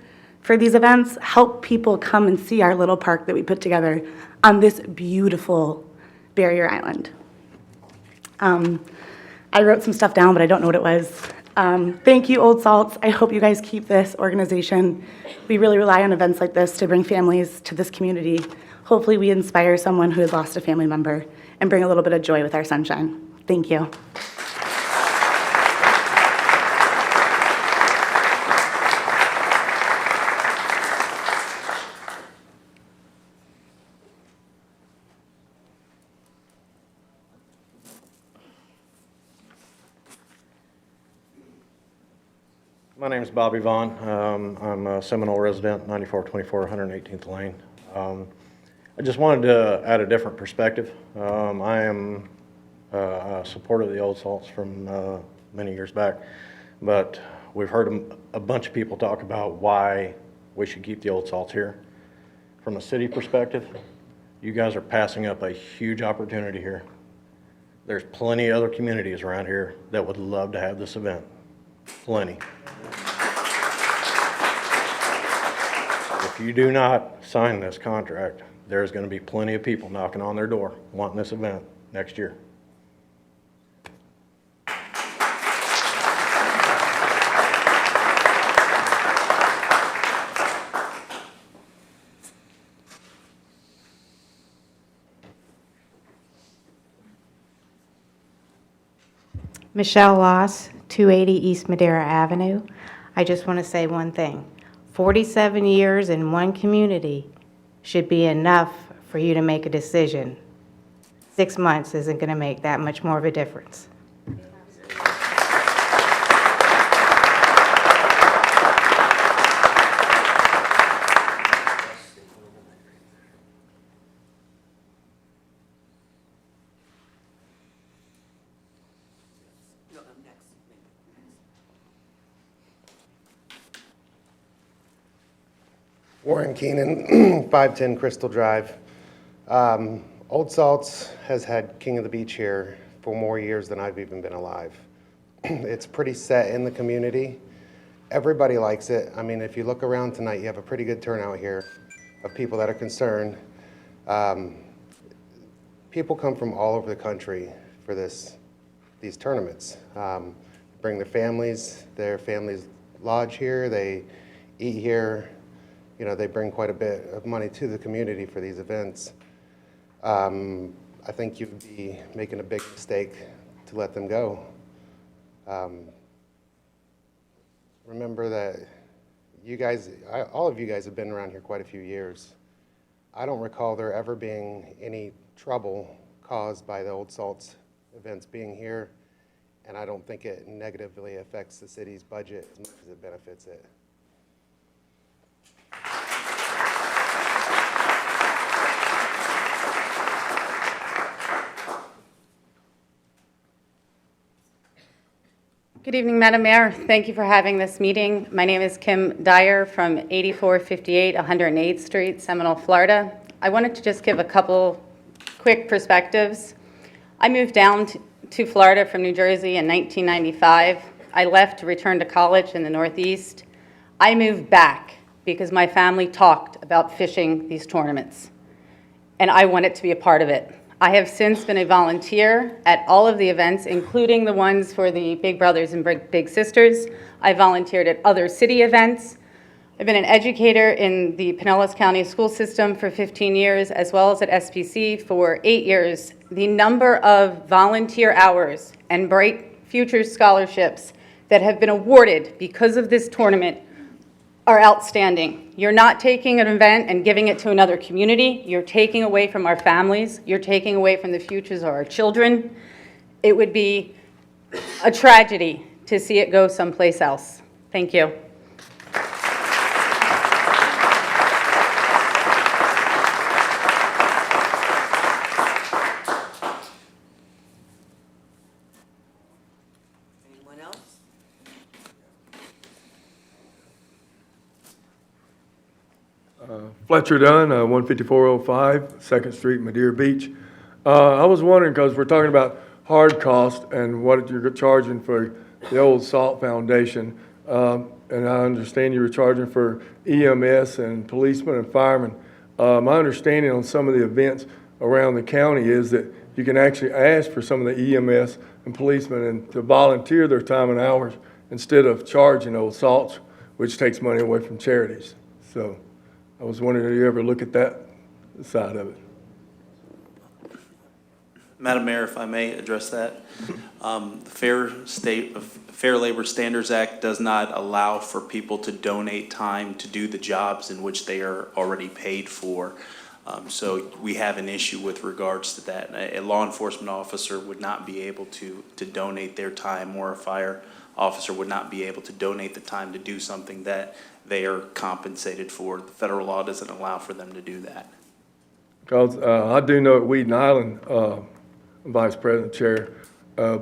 S22: for these events help people come and see our little park that we put together on this beautiful barrier island. I wrote some stuff down, but I don't know what it was. Thank you, Old Salts. I hope you guys keep this organization. We really rely on events like this to bring families to this community. Hopefully we inspire someone who has lost a family member and bring a little bit of joy with our sunshine. Thank you.
S23: My name is Bobby Vaughn. I'm a Seminole resident, 9424 118th Lane. I just wanted to add a different perspective. I am a supporter of the Old Salts from many years back, but we've heard a bunch of people talk about why we should keep the Old Salts here. From a city perspective, you guys are passing up a huge opportunity here. There's plenty of other communities around here that would love to have this event. Plenty. If you do not sign this contract, there's going to be plenty of people knocking on their door wanting this event next year.
S3: Michelle Loss, 280 East Madera Avenue. I just want to say one thing. 47 years in one community should be enough for you to make a decision. 6 months isn't going to make that much more of a difference.
S5: Warren Keenan, 510 Crystal Drive. Old Salts has had King of the Beach here for more years than I've even been alive. It's pretty set in the community. Everybody likes it. I mean, if you look around tonight, you have a pretty good turnout here of people that are concerned. People come from all over the country for these tournaments. Bring their families lodge here, they eat here. You know, they bring quite a bit of money to the community for these events. I think you'd be making a big mistake to let them go. Remember that all of you guys have been around here quite a few years. I don't recall there ever being any trouble caused by the Old Salts events being here, and I don't think it negatively affects the city's budget as much as it benefits it.
S3: Good evening, Madam Mayor. Thank you for having this meeting. My name is Kim Dyer from 8458 108th Street, Seminole, Florida. I wanted to just give a couple quick perspectives. I moved down to Florida from New Jersey in 1995. I left to return to college in the Northeast. I moved back because my family talked about fishing these tournaments, and I wanted to be a part of it. I have since been a volunteer at all of the events, including the ones for the Big Brothers and Big Sisters. I volunteered at other city events. I've been an educator in the Pinellas County school system for 15 years, as well as at SPC for 8 years. The number of volunteer hours and Bright Futures scholarships that have been awarded because of this tournament are outstanding. You're not taking an event and giving it to another community. You're taking away from our families. You're taking away from the futures of our children. It would be a tragedy to see it go someplace else. Thank you.
S1: Anyone else?
S12: Fletcher Dunn, 15405 2nd Street, Madeira Beach. I was wondering, because we're talking about hard cost and what you're charging for the Old Salt Foundation, and I understand you were charging for EMS and policemen and firemen. My understanding on some of the events around the county is that you can actually ask for some of the EMS and policemen and to volunteer their time and hours instead of charging Old Salts, which takes money away from charities. So I was wondering, do you ever look at that side of it?
S13: Madam Mayor, if I may address that. The Fair Labor Standards Act does not allow for people to donate time to do the jobs in which they are already paid for. So we have an issue with regards to that. A law enforcement officer would not be able to donate their time, or a fire officer would not be able to donate the time to do something that they are compensated for. The federal law doesn't allow for them to do that.
S12: Because I do know at Weeden Island, Vice President Chair,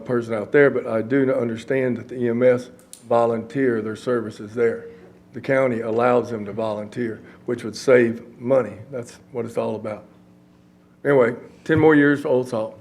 S12: person out there, but I do understand that the EMS volunteer their services there. The county allows them to volunteer, which would save money. That's what it's all about. Anyway, 10 more years for Old Salt.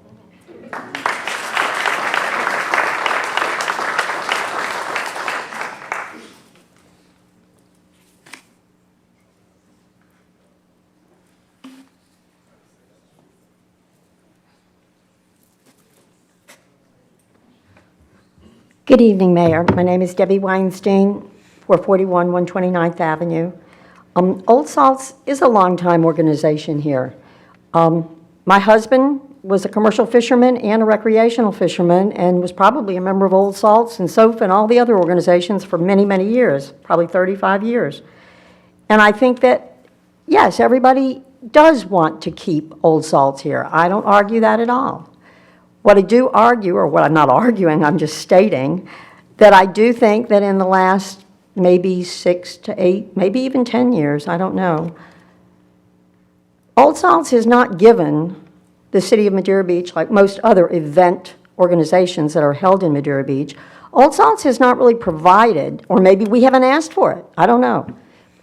S24: Good evening, Mayor. My name is Debbie Weinstein, 441 129th Avenue. Old Salts is a longtime organization here. My husband was a commercial fisherman and a recreational fisherman, and was probably a member of Old Salts and SOF and all the other organizations for many, many years, probably 35 years. And I think that, yes, everybody does want to keep Old Salts here. I don't argue that at all. What I do argue, or what I'm not arguing, I'm just stating, that I do think that in the last maybe 6 to 8, maybe even 10 years, I don't know, Old Salts has not given the city of Madeira Beach, like most other event organizations that are held in Madeira Beach, Old Salts has not really provided, or maybe we haven't asked for it, I don't know,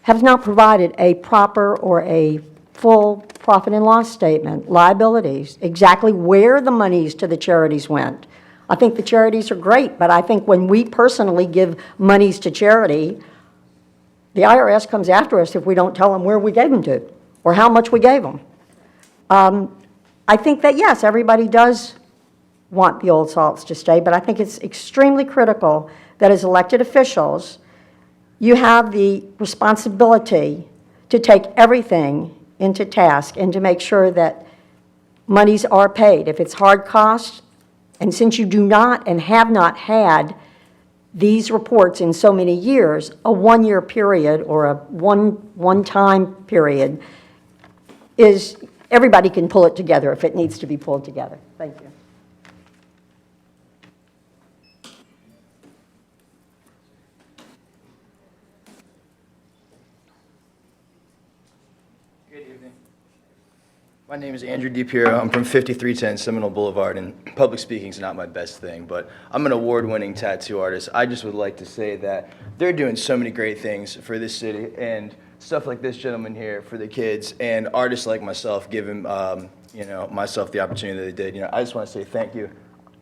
S24: has not provided a proper or a full profit and loss statement, liabilities, exactly where the monies to the charities went. I think the charities are great, but I think when we personally give monies to charity, the IRS comes after us if we don't tell them where we gave them to or how much we gave them. I think that, yes, everybody does want the Old Salts to stay, but I think it's extremely critical that as elected officials, you have the responsibility to take everything into task and to make sure that monies are paid. If it's hard costs, and since you do not and have not had these reports in so many years, a one-year period or a one-time period is, everybody can pull it together if it needs to be pulled together. Thank you.
S2: Good evening. My name is Andrew DiPiero. I'm from 5310 Seminole Boulevard, and public speaking is not my best thing, but I'm an award-winning tattoo artist. I just would like to say that they're doing so many great things for this city, and stuff like this gentleman here for the kids, and artists like myself giving myself the opportunity that they did. I just want to say thank you,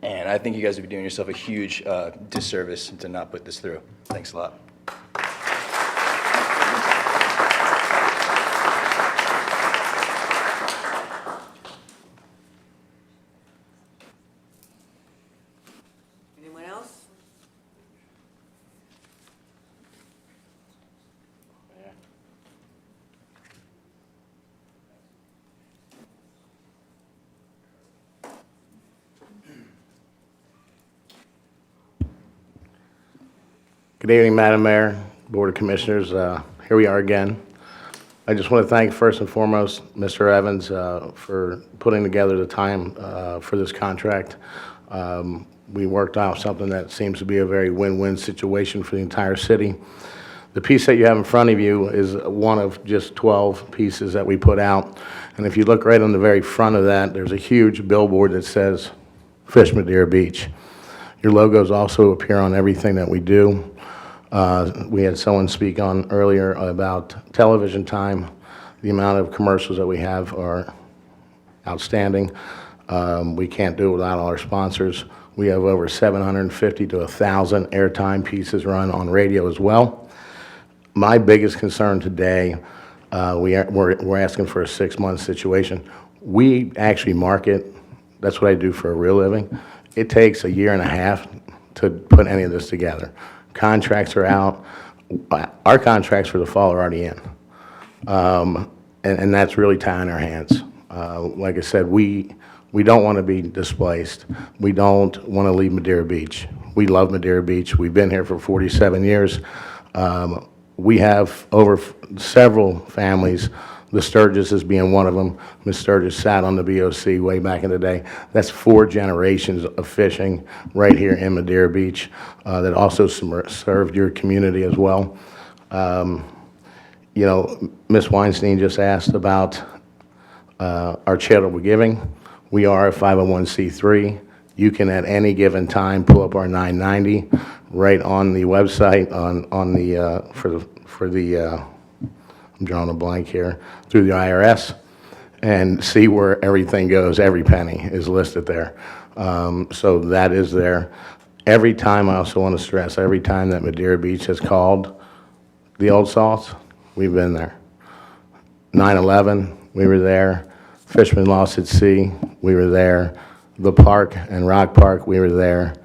S2: and I think you guys would be doing yourself a huge disservice to not put this through. Thanks a lot.
S1: Anyone else?
S4: Good evening, Madam Mayor, Board of Commissioners. Here we are again. I just want to thank first and foremost Mr. Evans for putting together the time for this contract. We worked out something that seems to be a very win-win situation for the entire city. The piece that you have in front of you is one of just 12 pieces that we put out. And if you look right on the very front of that, there's a huge billboard that says Fish Madeira Beach. Your logos also appear on everything that we do. We had someone speak on earlier about television time. The amount of commercials that we have are outstanding. We can't do it without all our sponsors. We have over 750 to 1,000 airtime pieces run on radio as well. My biggest concern today, we're asking for a 6-month situation. We actually market, that's what I do for a real living. It takes a year and a half to put any of this together. Contracts are out. Our contracts for the fall are already in. And that's really tying our hands. Like I said, we don't want to be displaced. We don't want to leave Madeira Beach. We love Madeira Beach. We've been here for 47 years. We have over several families, the Sturgis being one of them. Ms. Sturgis sat on the BOC way back in the day. That's 4 generations of fishing right here in Madeira Beach that also served your community as well. Ms. Weinstein just asked about our charitable giving. We are a 501c3. You can at any given time pull up our 990 right on the website I'm drawing a blank here, through the IRS, and see where everything goes. Every penny is listed there. So that is there. Every time, I also want to stress, every time that Madeira Beach has called the Old Salts, we've been there. 9/11, we were there. Fishermen Lost at Sea, we were there. The park and Rock Park, we were there.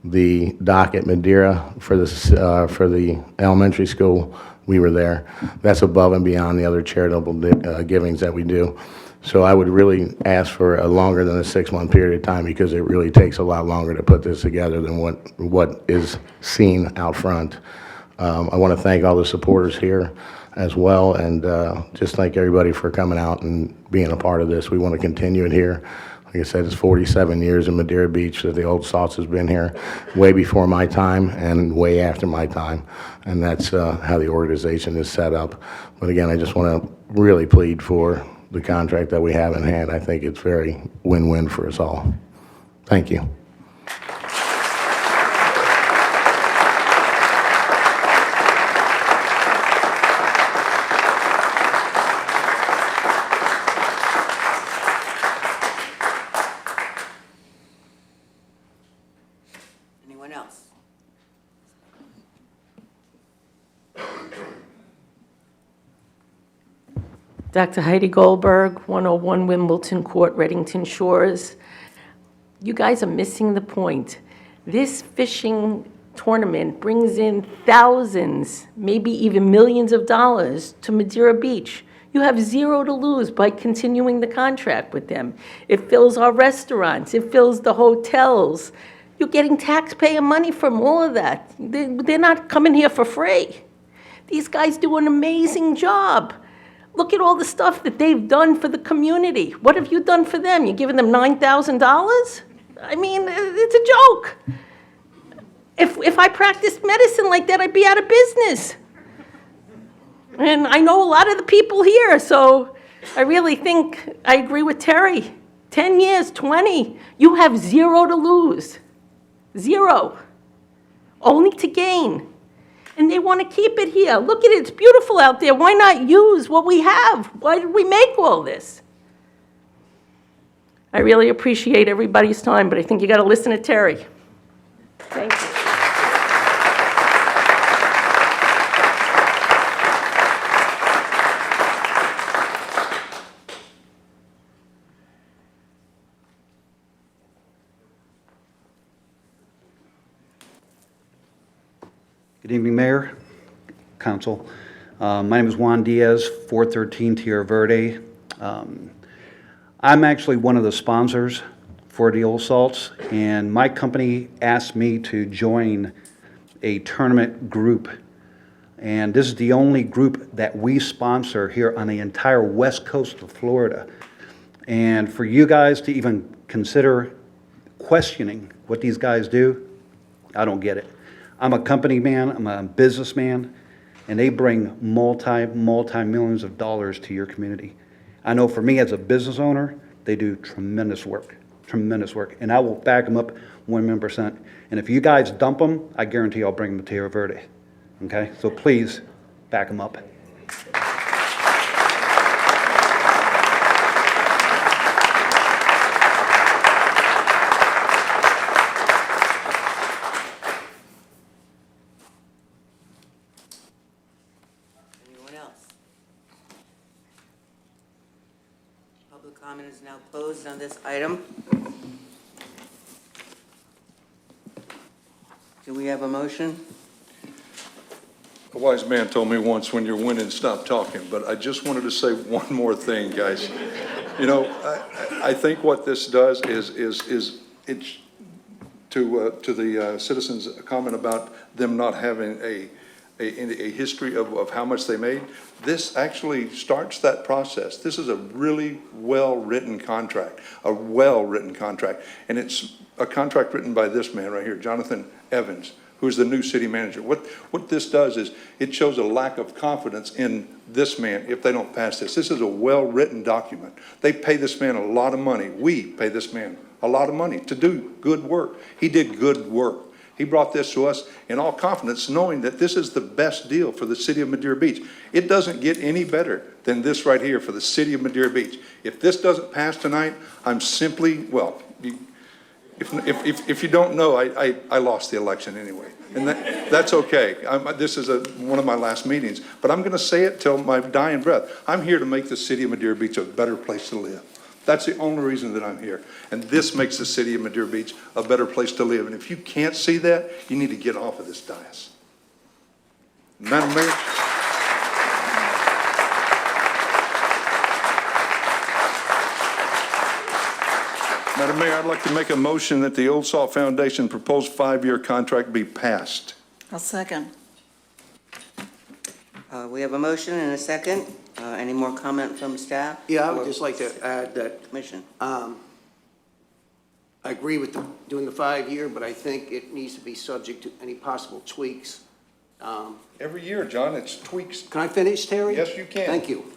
S4: The dock at Madeira for the elementary school, we were there. That's above and beyond the other charitable givings that we do. So I would really ask for a longer than a 6-month period of time, because it really takes a lot longer to put this together than what is seen out front. I want to thank all the supporters here as well, and just thank everybody for coming out and being a part of this. We want to continue it here. Like I said, it's 47 years in Madeira Beach that the Old Salts has been here, way before my time and way after my time, and that's how the organization is set up. But again, I just want to really plead for the contract that we have in hand. I think it's very win-win for us all. Thank you.
S1: Anyone else?
S7: Dr. Heidi Goldberg, 101 Wimbledon Court, Reddington Shores. You guys are missing the point. This fishing tournament brings in thousands, maybe even millions of dollars to Madeira Beach. You have zero to lose by continuing the contract with them. It fills our restaurants, it fills the hotels. You're getting taxpayer money from all of that. They're not coming here for free. These guys do an amazing job. Look at all the stuff that they've done for the community. What have you done for them? You're giving them $9,000? I mean, it's a joke. If I practiced medicine like that, I'd be out of business. And I know a lot of the people here, so I really think I agree with Terry. 10 years, 20, you have zero to lose. Zero. Only to gain. And they want to keep it here. Look at it, it's beautiful out there. Why not use what we have? Why did we make all this? I really appreciate everybody's time, but I think you got to listen to Terry. Thank you.
S8: Good evening, Mayor, Council. My name is Juan Diaz, 413 Tierra Verde. I'm actually one of the sponsors for the Old Salts, and my company asked me to join a tournament group. And this is the only group that we sponsor here on the entire west coast of Florida. And for you guys to even consider questioning what these guys do, I don't get it. I'm a company man, I'm a businessman, and they bring multi-millions of dollars to your community. I know for me as a business owner, they do tremendous work, and I will back them up 1,000,000%. And if you guys dump them, I guarantee I'll bring them to Tierra Verde, okay? So please, back them up.
S1: Anyone else? Public comment is now closed on this item. Do we have a motion?
S10: A wise man told me once, when you're winning, stop talking. But I just wanted to say one more thing, guys. You know, I think what this does is it's to the citizens' comment about them not having a history of how much they made. This actually starts that process. This is a really well-written contract, and it's a contract written by this man right here, Jonathan Evans, who's the new city manager. What this does is it shows a lack of confidence in this man if they don't pass this. This is a well-written document. They pay this man a lot of money. We pay this man a lot of money to do good work. He did good work. He brought this to us in all confidence, knowing that this is the best deal for the city of Madeira Beach. It doesn't get any better than this right here for the city of Madeira Beach. If this doesn't pass tonight, I'm simply, well, if you don't know, I lost the election anyway. And that's okay. This is one of my last meetings. But I'm going to say it till my dying breath. I'm here to make the city of Madeira Beach a better place to live. That's the only reason that I'm here. And this makes the city of Madeira Beach a better place to live. And if you can't see that, you need to get off of this dais. Madam Mayor? Madam Mayor, I'd like to make a motion that the Old Salt Foundation proposed 5-year contract be passed.
S9: I'll second.
S1: We have a motion and a second. Any more comment from staff?
S14: Yeah, I would
S1: or
S14: just like to add that
S1: Commission.
S14: I agree with doing the 5-year, but I think it needs to be subject to any possible tweaks.
S10: Every year, John, it's tweaks.
S14: Can I finish, Terry?
S10: Yes, you can.
S14: Thank you.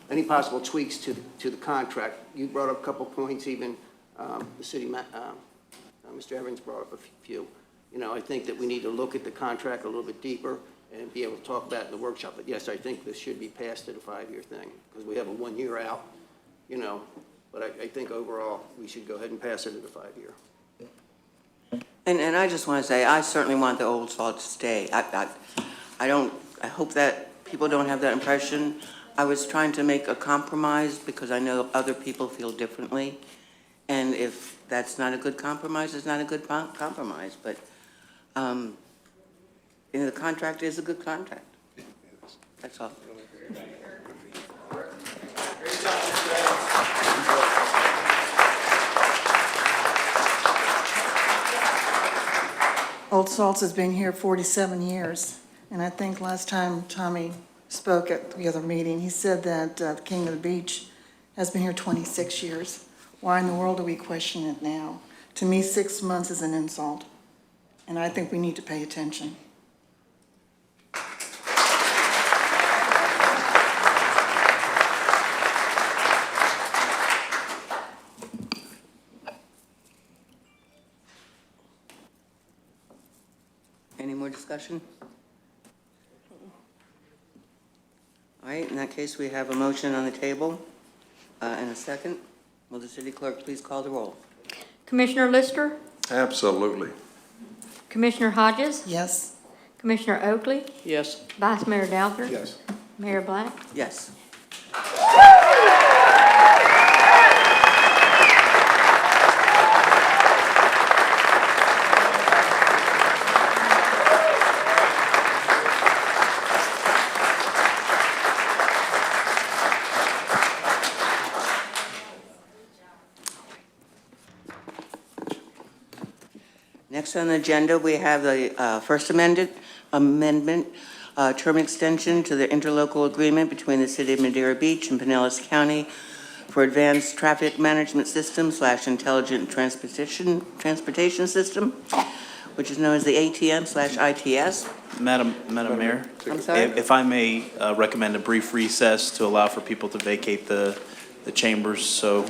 S14: Any possible tweaks to the contract? You brought up a couple points, even the city, Mr. Evans brought up a few. You know, I think that we need to look at the contract a little bit deeper and be able to talk about it in the workshop. But yes, I think this should be passed at a 5-year thing, because we have a 1-year out, you know. But I think overall, we should go ahead and pass it at a 5-year.
S1: And I just want to say, I certainly want the Old Salt to stay. I hope that people don't have that impression. I was trying to make a compromise because I know other people feel differently. And if that's not a good compromise, it's not a good compromise. But, you know, the contract is a good contract. That's all.
S9: Old Salts has been here 47 years, and I think last time Tommy spoke at the other meeting, he said that the King of the Beach has been here 26 years. Why in the world are we questioning it now? To me, 6 months is an insult, and I think we need to pay attention.
S1: Any more discussion? All right, in that case, we have a motion on the table and a second. Will the city clerk please call the roll?
S15: Commissioner Lister?
S10: Absolutely.
S15: Commissioner Hodges?
S9: Yes.
S15: Commissioner Oakley?
S8: Yes.
S15: Vice Mayor Douther?
S10: Yes.
S15: Mayor Black?
S1: Yes. Next on the agenda, we have the first amendment, term extension to the interlocal agreement between the City of Madeira Beach and Pinellas County for advanced traffic management system / intelligent transportation system, which is known as the ATM / ITS.
S13: Madam Mayor?
S1: I'm sorry?
S13: If I may recommend a brief recess to allow for people to vacate the chambers, so.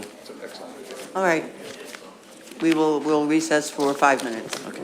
S1: All right. We'll recess for 5 minutes.
S13: Okay.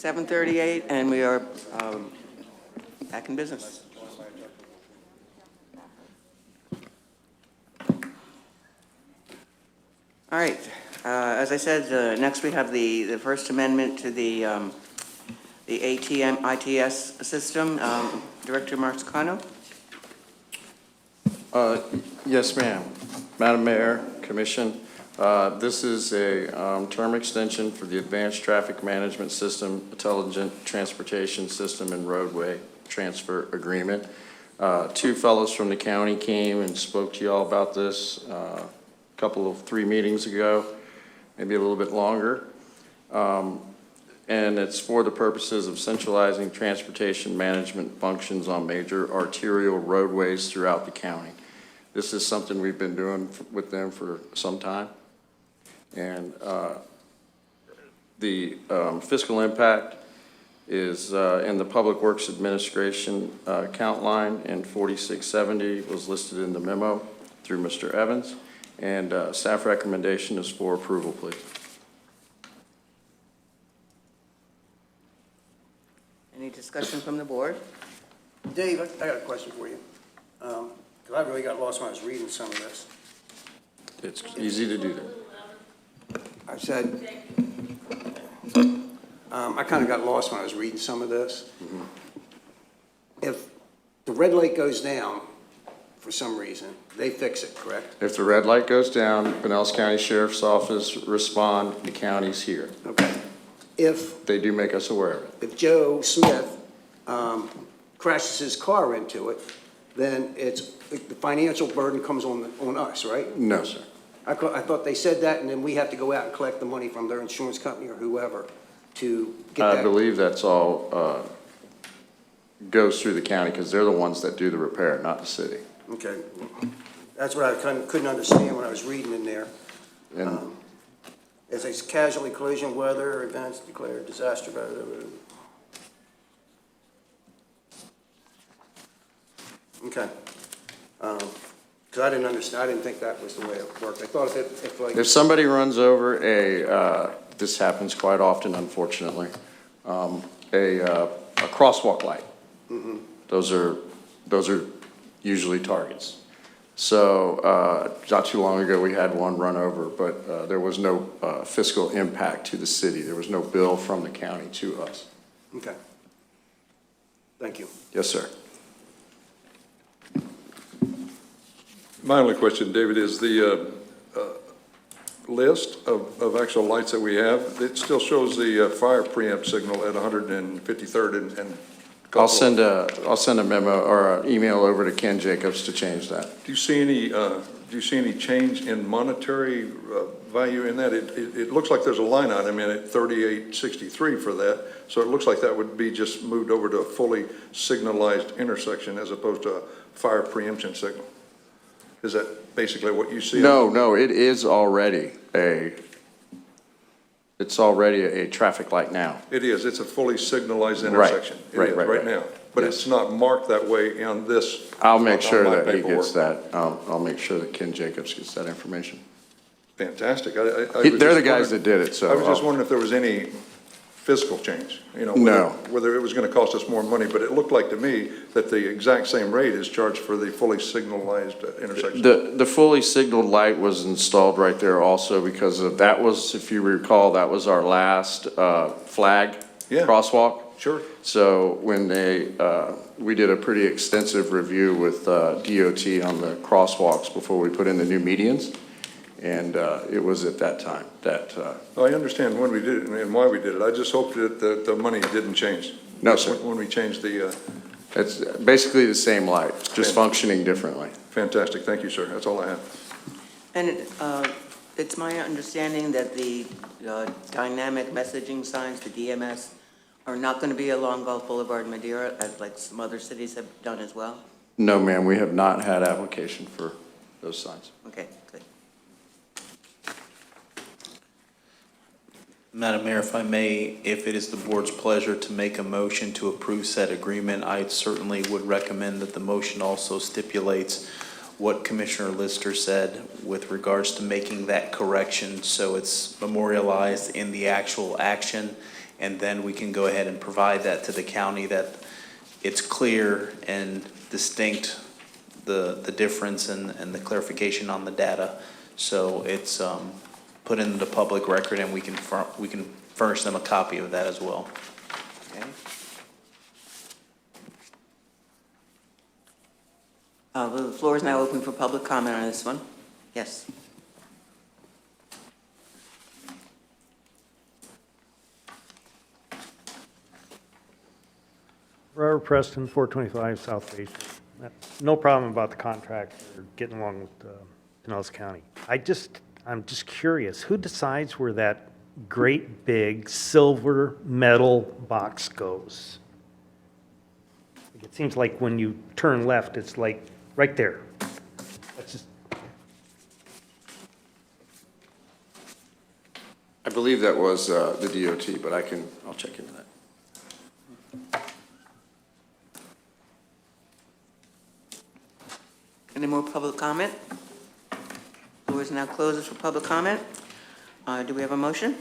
S1: 7:38, and we are back in business. All right. As I said, next we have the First Amendment to the ATM ITS system. Director Marsicano.
S16: Yes, ma'am. Madam Mayor, Commission, this is a term extension for the Advanced Traffic Management System, Intelligent Transportation System, and Roadway Transfer Agreement. Two fellows from the county came and spoke to you all about this a couple of 3 meetings ago, maybe a little bit longer. And it's for the purposes of centralizing transportation management functions on major arterial roadways throughout the county. This is something we've been doing with them for some time. And the fiscal impact is in the Public Works Administration account line, and 4670 was listed in the memo through Mr. Evans. And staff recommendation is for approval, please.
S1: Any discussion from the board?
S14: Dave, I got a question for you. Because I really got lost when I was reading some of this.
S16: It's easy to do that.
S14: I said, I kind of got lost when I was reading some of this. If the red light goes down for some reason, they fix it, correct?
S16: If the red light goes down, Pinellas County Sheriff's Office respond, the county's here.
S14: Okay. If
S16: They do make us aware of it.
S14: if Joe Smith crashes his car into it, then the financial burden comes on us, right?
S16: No, sir.
S14: I thought they said that, and then we have to go out and collect the money from their insurance company or whoever to get that.
S16: I believe that's all goes through the county because they're the ones that do the repair, not the city.
S14: Okay. That's what I couldn't understand when I was reading in there.
S16: And
S14: As a casualty, collision, weather, events declared disaster. Blah, blah, blah. Okay. Because I didn't understand, I didn't think that was the way it worked. I thought if like.
S16: if somebody runs over this happens quite often, unfortunately, a crosswalk light.
S14: Mhm.
S16: Those are usually targets. So not too long ago, we had one run over, but there was no fiscal impact to the city. There was no bill from the county to us.
S14: Okay. Thank you.
S16: Yes, sir.
S10: My only question, David, is the list of actual lights that we have, it still shows the fire preempt signal at 153rd and
S16: I'll send a memo or an email over to Ken Jacobs to change that.
S10: Do you see any change in monetary value in that? It looks like there's a line item in it, 3863 for that. So it looks like that would be just moved over to a fully signalized intersection as opposed to a fire preemption signal. Is that basically what you see?
S16: No, it is already it's already a traffic light now.
S10: It is. It's a fully signalized intersection.
S16: Right
S10: now. But
S16: Yes.
S10: it's not marked that way on this.
S16: I'll make
S10: on
S16: sure
S10: my
S16: that he
S10: paperwork.
S16: gets that. I'll make sure that Ken Jacobs gets that information.
S10: Fantastic.
S16: They're
S10: was
S16: the
S10: just
S16: guys
S10: wondering-
S16: that did it, so
S10: I was just
S16: I'll-
S10: wondering if there was any fiscal change,
S16: No.
S10: whether it was going to cost us more money, but it looked like to me that the exact same rate is charged for the fully signalized intersection.
S16: The fully signaled light was installed right there also because that was, if you recall, that was our last flag crosswalk.
S10: Sure.
S16: So when we did a pretty extensive review with DOT on the crosswalks before we put in the new medians. And it was at that time that.
S10: I understand when we did it and why we did it. I just hoped that the money didn't change.
S16: No, sir.
S10: When we changed the.
S16: It's basically the same light, just functioning differently.
S10: Fantastic. Thank you, sir. That's all I have.
S1: And it's my understanding that the dynamic messaging signs, the DMS, are not going to be along Gulf Boulevard, Madeira, as like some other cities have done as well?
S16: No, ma'am, we have not had application for those signs.
S1: Okay, good.
S13: Madam Mayor, if I may, if it is the board's pleasure to make a motion to approve said agreement, I certainly would recommend that the motion also stipulates what Commissioner Lister said with regards to making that correction so it's memorialized in the actual action and then we can go ahead and provide that to the county, that it's clear and distinct, the difference and the clarification on the data. So it's put in the public record, and we can furnish them a copy of that as well.
S1: Okay. The floor is now open for public comment on this one. Yes.
S6: Robert Preston, 425 South Bay. No problem about the contract or getting along with Pinellas County. I'm just curious, who decides where that great big silver metal box goes? It seems like when you turn left, it's like right there. That's just,
S16: I believe that was the DOT, but I'll check into that.
S1: Any more public comment? Floor is now closed for public comment. Do we have a motion?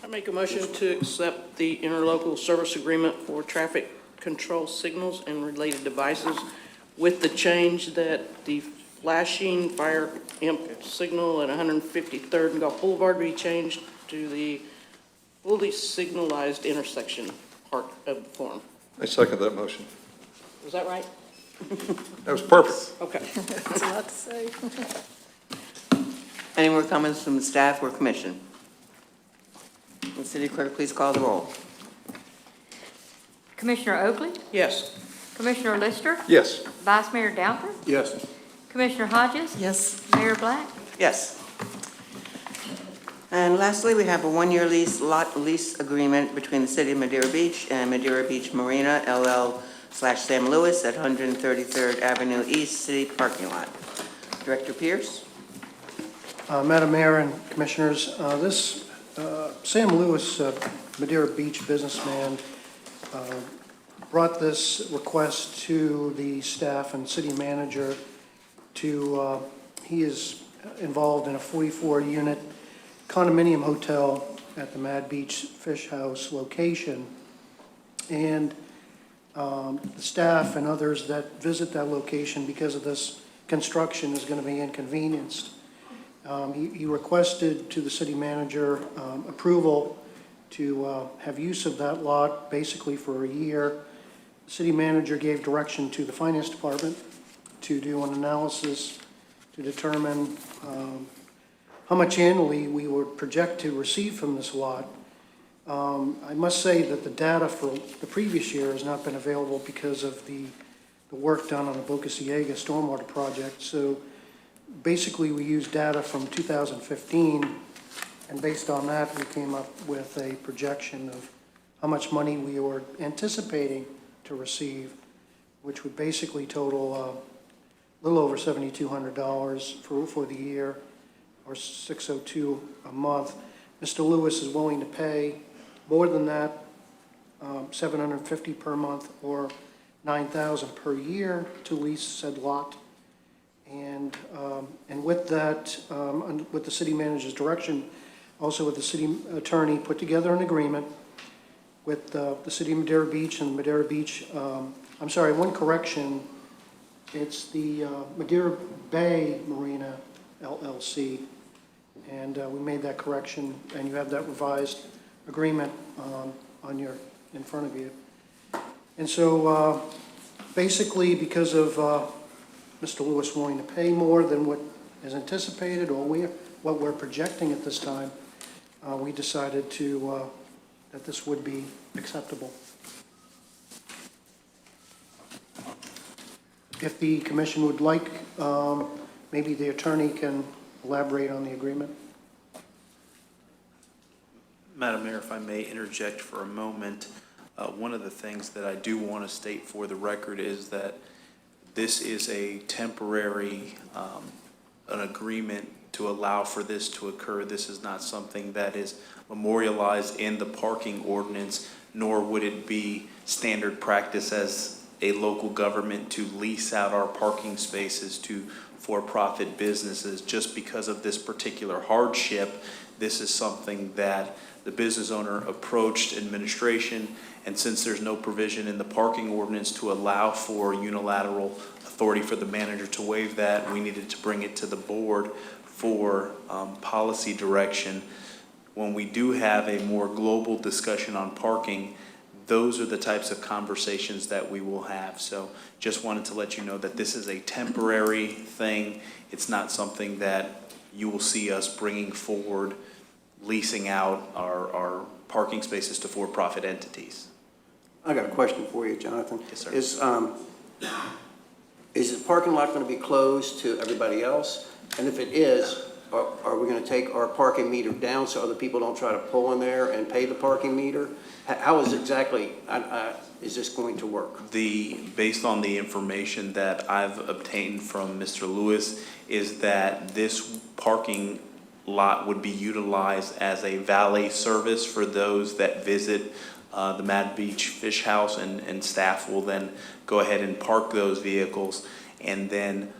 S17: I make a motion to accept the interlocal service agreement for traffic control signals and related devices with the change that the flashing fire imp signal at 153rd and Gulf Boulevard be changed to the fully signalized intersection part of the form.
S10: I second that motion.
S17: Was that right?
S10: That was perfect.
S17: Okay.
S9: That's a lot to say.
S1: Any more comments from the staff or commission? Will the city clerk please call the roll?
S15: Commissioner Oakley?
S17: Yes.
S15: Commissioner Lister?
S10: Yes.
S15: Vice Mayor Downford?
S10: Yes.
S15: Commissioner Hodges?
S9: Yes.
S15: Mayor Black?
S1: Yes. And lastly, we have a one-year lot lease agreement between the City of Madeira Beach and Madeira Beach Marina, LL/Sam Lewis at 133rd Avenue East City Parking Lot. Director Pierce?
S18: Madam Mayor and Commissioners, this Sam Lewis, Madeira Beach businessman, brought this request to the staff and city manager he is involved in a 44-unit condominium hotel at the Mad Beach Fish House location. And the staff and others that visit that location because of this construction is going to be inconvenienced. He requested to the city manager approval to have use of that lot basically for a year. The city manager gave direction to the finance department to do an analysis to determine how much annually we would project to receive from this lot. I must say that the data for the previous year has not been available because of the work done on the Boca Ciega stormwater project. So basically we used data from 2015, and based on that we came up with a projection of how much money we were anticipating to receive, which would basically total a little over $7,200 for the year, or $602 a month. Mr. Lewis is willing to pay more than that, $750 per month or $9,000 per year to lease said lot. And with that, with the city manager's direction, also with the city attorney, put together an agreement with the city of Madeira Beach and Madeira Beach. I'm sorry, one correction. It's the Madeira Bay Marina LLC. And we made that correction, and you have that revised agreement in front of you. And so basically, because of Mr. Lewis willing to pay more than what is anticipated or what we're projecting at this time, we decided that this would be acceptable. If the commission would like, maybe the attorney can elaborate on the agreement.
S13: Madam Mayor, if I may interject for a moment, one of the things that I do want to state for the record is that this is a temporary, an agreement to allow for this to occur. This is not something that is memorialized in the parking ordinance, nor would it be standard practice as a local government to lease out our parking spaces to for-profit businesses. Just because of this particular hardship, This is something that the business owner approached administration, and since there's no provision in the parking ordinance to allow for unilateral authority for the manager to waive that, we needed to bring it to the board for policy direction. When we do have a more global discussion on parking, those are the types of conversations that we will have. So just wanted to let you know that this is a temporary thing. It's not something that you will see us bringing forward, leasing out our parking spaces to for-profit entities.
S14: I got a question for you, Jonathan.
S13: Yes, sir.
S14: Is the parking lot going to be closed to everybody else? And if it is, are we going to take our parking meter down so other people don't try to pull in there and pay the parking meter? How is exactly, is this going to work?
S13: Based on the information that I've obtained from Mr. Lewis, is that this parking lot would be utilized as a valet service for those that visit the Mad Beach Fish House, and staff will then go ahead and park those vehicles. And then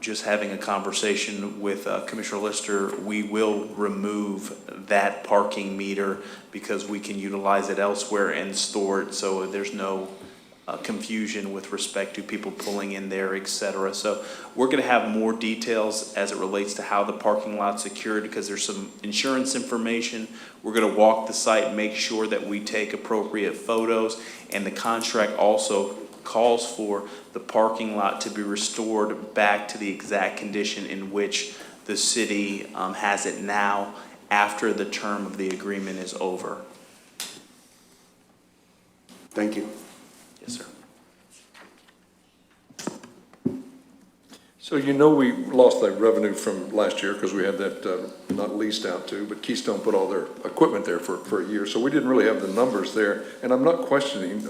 S13: just having a conversation with Commissioner Lister, we will remove that parking meter because we can utilize it elsewhere and store it, so there's no confusion with respect to people pulling in there, et cetera. So we're going to have more details as it relates to how the parking lot's secured, because there's some insurance information. We're going to walk the site, make sure that we take appropriate photos, and the contract also calls for the parking lot to be restored back to the exact condition in which the city has it now after the term of the agreement is over.
S14: Thank you.
S13: Yes, sir.
S10: So you know we lost that revenue from last year because we had that not leased out to, but Keystone put all their equipment there for a year. So we didn't really have the numbers there. And I'm not questioning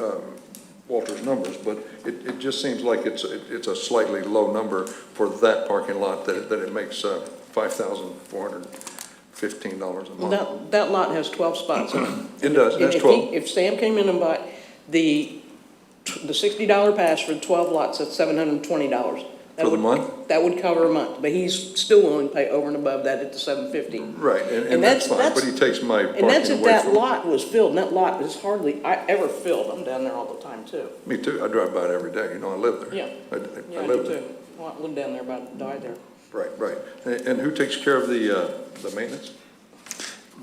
S10: Walter's numbers, but it just seems like it's a slightly low number for that parking lot that it makes $5,415 a month.
S17: Well, that lot has 12 spots in it.
S10: It does,
S17: And
S10: that's 12.
S17: If Sam came in and bought the $60 pass for 12 lots, that's $720.
S10: For the month?
S17: That would cover a month, but he's still willing to pay over and above that at the $750.
S10: Right, and that's fine, but he takes my parking
S17: And that's if
S10: away
S17: that
S10: from
S17: lot was filled, and that lot is hardly ever filled. I'm down there all the time, too.
S10: me too. I drive by it every day. You know, I live there.
S17: Yeah.
S10: I
S17: Yeah, I
S10: live
S17: do
S10: there.
S17: too. Well, I live down there, about to die there.
S10: Right. And who takes care of the maintenance?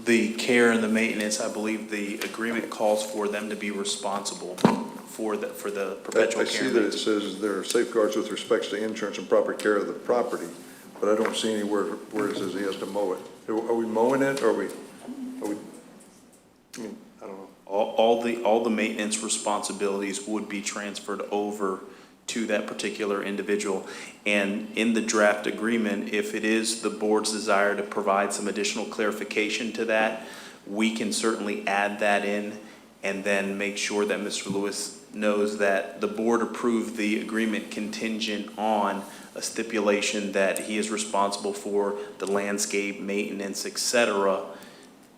S13: The care and the maintenance, I believe the agreement calls for them to be responsible for the perpetual
S10: I
S13: care.
S10: see that it says there are safeguards with respects to insurance and proper care of the property, but I don't see anywhere where it says he has to mow it. Are we mowing it, or I mean, I don't know.
S13: All the maintenance responsibilities would be transferred over to that particular individual. And in the draft agreement, if it is the board's desire to provide some additional clarification to that, we can certainly add that in and then make sure that Mr. Lewis knows that the board approved the agreement contingent on a stipulation that he is responsible for the landscape, maintenance, et cetera,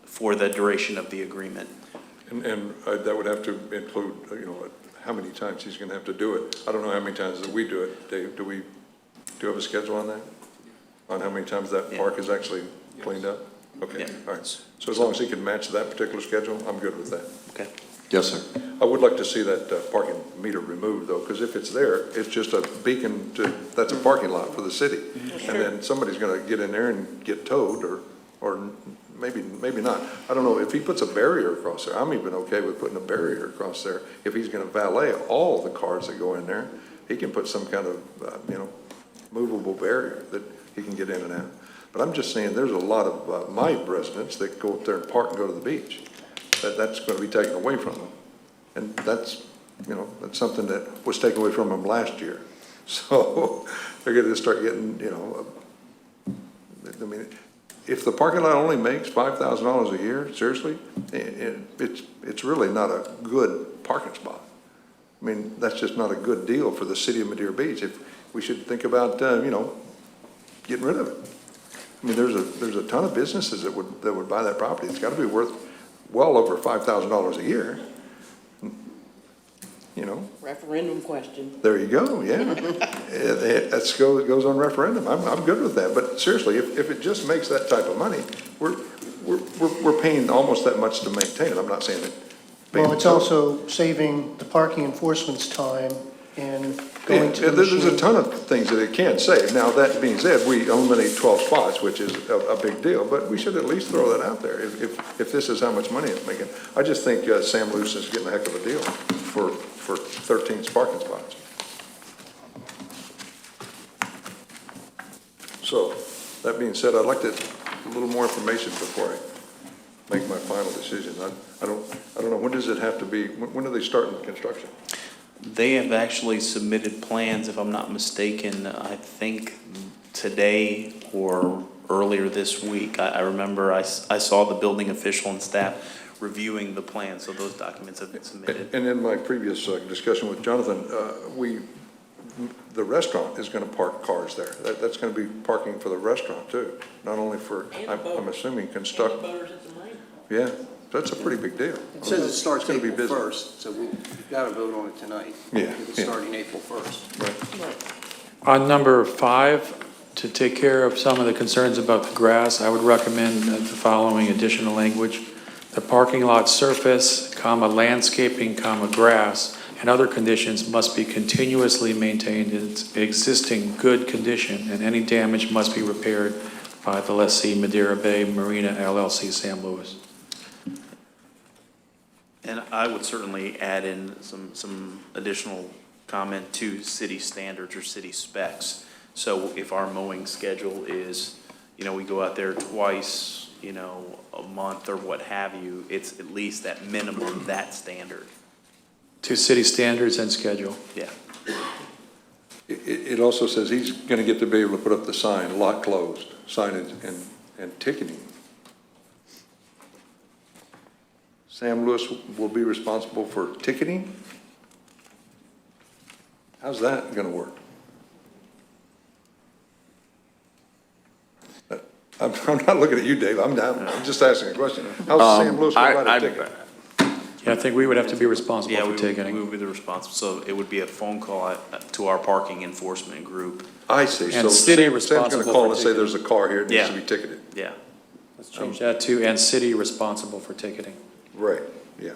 S13: for the duration of the agreement.
S10: And that would have to include, how many times he's gonna have to do it. I don't know how many times that we do it. Dave, do you have a schedule on that? On how many times that park is actually cleaned up? Okay,
S13: Yeah.
S10: all right. So as long as he can match that particular schedule, I'm good with that.
S13: Okay.
S16: Yes, sir.
S10: I would like to see that parking meter removed, though, because if it's there, it's just a beacon that's a parking lot for the city. And then somebody's gonna get in there and get towed, or maybe not. I don't know, if he puts a barrier across there, I'm even okay with putting a barrier across there. If he's gonna valet all the cars that go in there, he can put some kind of, movable barrier that he can get in and out. But I'm just saying, there's a lot of my residents that go up there and park and go to the beach. That's going to be taken away from them. And that's something that was taken away from them last year. So they're going to start getting, if the parking lot only makes $5,000 a year, seriously, it's really not a good parking spot. I mean, that's just not a good deal for the city of Madeira Beach. If we should think about, getting rid of it. I mean, there's a ton of businesses that would buy that property. It's got to be worth well over $5,000 a year. you know,
S17: Referendum question.
S10: there you go, yeah. That's it goes on referendum. I'm good with that. But seriously, if it just makes that type of money, we're paying almost that much to maintain it. I'm not saying that.
S18: Well, it's also saving the parking enforcement's time and
S10: Yeah,
S18: going to the
S10: there's a
S18: machine.
S10: ton of things that it can save. Now, that being said, we eliminate 12 spots, which is a big deal, but we should at least throw that out there if this is how much money it's making. I just think Sam Lewis is getting a heck of a deal for 13 parking spots. So, that being said, I'd like a little more information before I make my final decision. I don't know, when does it have to be, when do they start in construction?
S13: They have actually submitted plans, if I'm not mistaken, I think today or earlier this week. I remember I saw the building official and staff reviewing the plans, so those documents have been submitted.
S10: And in my previous discussion with Jonathan, the restaurant is going to park cars there. That's going to be parking for the restaurant too, not only for, I'm assuming, construct. Yeah, that's a pretty big deal.
S14: It says it starts
S10: It's gonna be
S14: April
S10: busy.
S14: 1st, so we've got to vote on it tonight.
S10: Yeah,
S14: It's
S10: yeah.
S14: starting April 1st.
S10: Right.
S11: On number 5, to take care of some of the concerns about the grass, I would recommend the following additional language. The parking lot surface, landscaping, grass, and other conditions must be continuously maintained in its existing good condition, and any damage must be repaired by the lessee Madeira Bay Marina LLC, Sam Lewis.
S13: And I would certainly add in some additional comment to city standards or city specs. So if our mowing schedule is, we go out there twice, a month or what have you, it's at least that minimum, that standard.
S11: To city standards and schedule.
S13: Yeah.
S10: It also says he's going to get to be able to put up the sign, lot closed, signage and ticketing. Sam Lewis will be responsible for ticketing? How's that going to work? I'm not looking at you, Dave. I'm just asking a question. How's Sam Lewis going to write a ticket?
S11: Yeah, I think we would have to be responsible for ticketing.
S13: We would be the responsible, so it would be a phone call to our parking enforcement group.
S10: I see.
S11: And
S10: So
S11: city
S10: Sam's going to
S11: responsible
S10: call
S11: for
S10: and say
S11: ticketing.
S10: there's a car here, it needs to
S13: Yeah.
S10: be ticketed.
S13: Yeah.
S11: Let's change that to, and city responsible for ticketing.
S10: Right, yeah.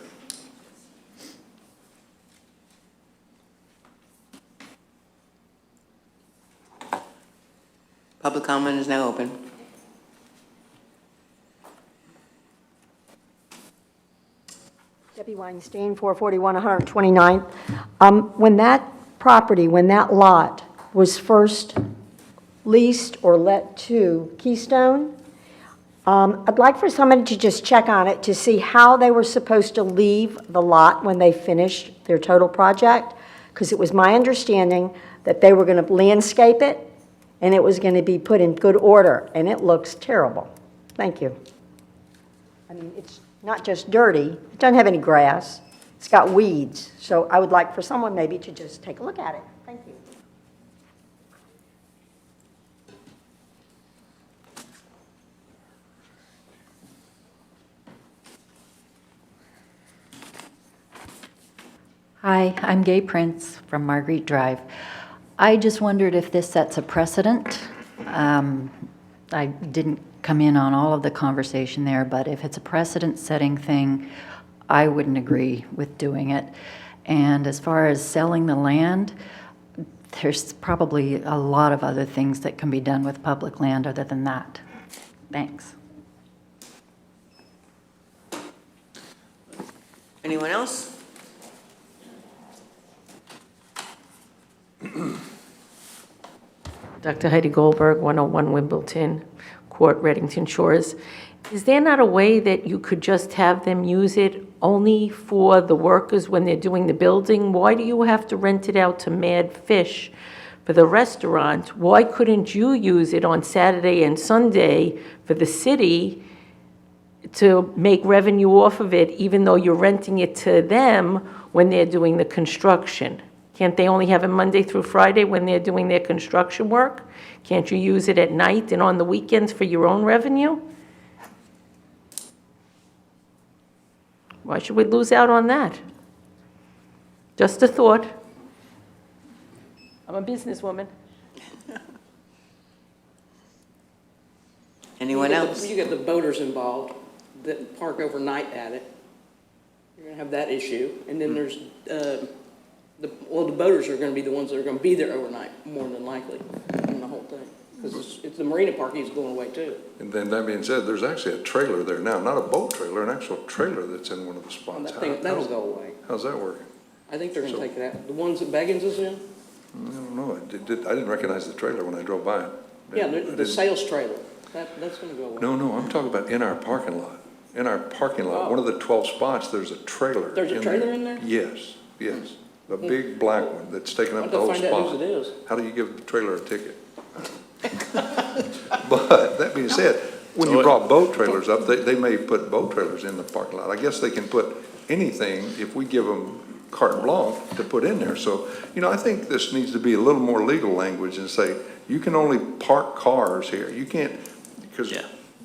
S1: Public comment is now open.
S24: Debbie Weinstein, 441 129th. When that property, when that lot was first leased or let to Keystone, I'd like for somebody to just check on it to see how they were supposed to leave the lot when they finished their total project, because it was my understanding that they were going to landscape it, and it was going to be put in good order, and it looks terrible. Thank you. I mean, it's not just dirty, it doesn't have any grass, it's got weeds, so I would like for someone maybe to just take a look at it. Thank you.
S19: Hi, I'm Gay Prince from Marguerite Drive. I just wondered if this sets a precedent. I didn't come in on all of the conversation there, but if it's a precedent-setting thing, I wouldn't agree with doing it. And as far as selling the land, there's probably a lot of other things that can be done with public land other than that. Thanks.
S1: Anyone else?
S7: Dr. Heidi Goldberg, 101 Wimbledon Court, Reddington Shores. Is there not a way that you could just have them use it only for the workers when they're doing the building? Why do you have to rent it out to Mad Fish for the restaurant? Why couldn't you use it on Saturday and Sunday for the city to make revenue off of it, even though you're renting it to them when they're doing the construction? Can't they only have it Monday through Friday when they're doing their construction work? Can't you use it at night and on the weekends for your own revenue? Why should we lose out on that? Just a thought. I'm a businesswoman.
S1: Anyone else?
S17: You get the boaters involved that park overnight at it. You're gonna have that issue. And then there's, the boaters are gonna be the ones that are gonna be there overnight, more than likely, in the whole thing. Because it's the marina parking is going away too.
S10: And then that being said, there's actually a trailer there now, not a boat trailer, an actual trailer that's in one of the
S17: And
S10: spots.
S17: that thing, that'll go away.
S10: How's that working?
S17: I think they're gonna take it out. The ones that Beggins is in?
S10: I don't know. I didn't recognize the trailer when I drove by it.
S17: Yeah,
S10: I
S17: the
S10: didn't-
S17: sales trailer. That's gonna go away.
S10: No, I'm talking about in our parking lot. In our parking lot,
S17: Oh.
S10: one of the 12 spots, there's a trailer.
S17: There's a trailer in there?
S10: Yes. A big black one that's taking up
S17: I'll
S10: the whole
S17: have to
S10: spot.
S17: find out whose it is.
S10: How do you give the trailer a ticket? But that being said, when you brought boat trailers up, they may put boat trailers in the parking lot. I guess they can put anything if we give them carte blanche to put in there. So, I think this needs to be a little more legal language and say, you can only park cars here. You can't, because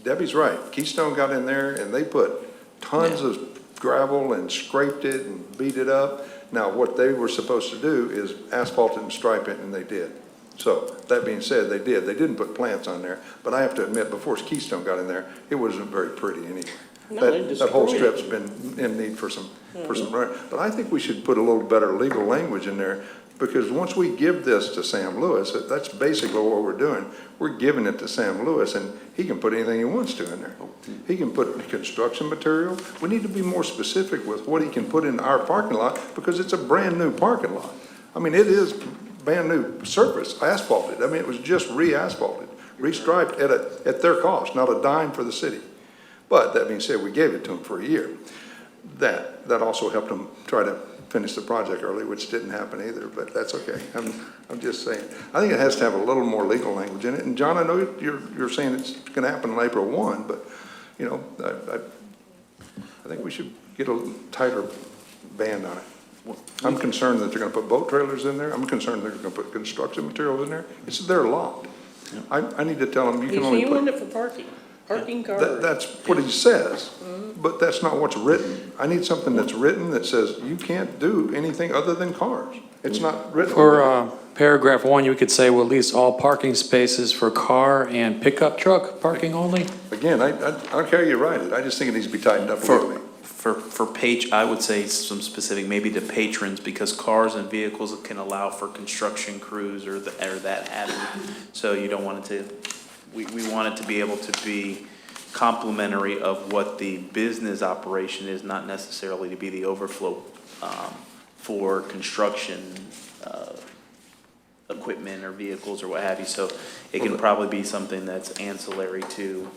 S10: Debbie's right. Keystone got in there and they put tons of gravel and scraped it and beat it up. Now, what they were supposed to do is asphalt it and stripe it, and they did. So, that being said, they did. They didn't put plants on there, but I have to admit, before Keystone got in there, it wasn't very pretty anyway.
S17: No, they
S10: That whole
S17: destroyed
S10: strip's
S17: it.
S10: been in need for some, but I think we should put a little better legal language in there, because once we give this to Sam Lewis, that's basically what we're doing. We're giving it to Sam Lewis, and he can put anything he wants to in there. He can put construction material. We need to be more specific with what he can put in our parking lot, because it's a brand-new parking lot. I mean, it is brand-new surface, asphalted. I mean, it was just re-asphalted, restriped at their cost, not a dime for the city. But that being said, we gave it to them for a year. That also helped them try to finish the project early, which didn't happen either, but that's okay. I'm just saying. I think it has to have a little more legal language in it. And John, I know you're saying it's gonna happen on April 1, but, I think we should get a tighter band on it. I'm concerned that they're gonna put boat trailers in there. I'm concerned they're gonna put construction materials in there. It's their lot. I need to tell them you can only
S17: You
S10: put.
S17: want it for parking cars.
S10: That's what he says, but that's not what's written. I need something that's written that says you can't do anything other than cars. It's not written.
S11: For paragraph 1, you could say will lease all parking spaces for car and pickup truck parking only?
S10: Again, I don't care how you write it, I just think it needs to be tightened up a little bit.
S13: For I would say some specific, maybe to patrons, because cars and vehicles can allow for construction crews or that hazard. So you don't want it to, we want it to be able to be complementary of what the business operation is, not necessarily to be the overflow for construction equipment or vehicles or what have you. So it can probably be something that's ancillary to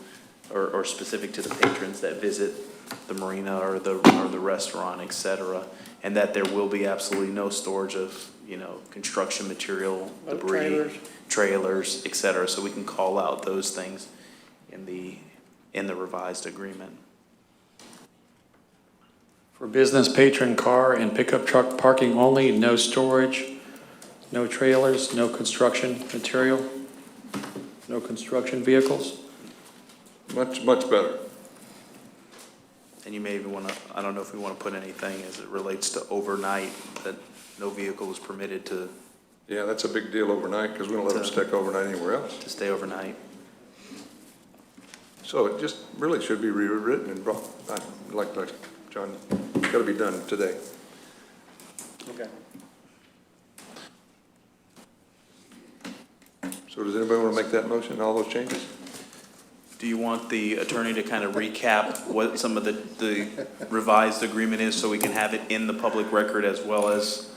S13: or specific to the patrons that visit the marina or the restaurant, et cetera, and that there will be absolutely no storage of, construction material, debris, trailers, et cetera. So we can call out those things in the revised agreement.
S11: For business patron car and pickup truck parking only, no storage, no trailers, no construction material, no construction vehicles?
S10: Much better.
S13: And you may even want to, I don't know if we want to put anything as it relates to overnight, that no vehicle is permitted to.
S10: Yeah, that's a big deal overnight, because we don't let them stick overnight anywhere else.
S13: To stay overnight.
S10: So it just really should be rewritten and brought, like John, it's got to be done today.
S11: Okay.
S10: So does anybody want to make that motion, all those changes?
S13: Do you want the attorney to kind of recap what some of the revised agreement is, so we can have it in the public record as well as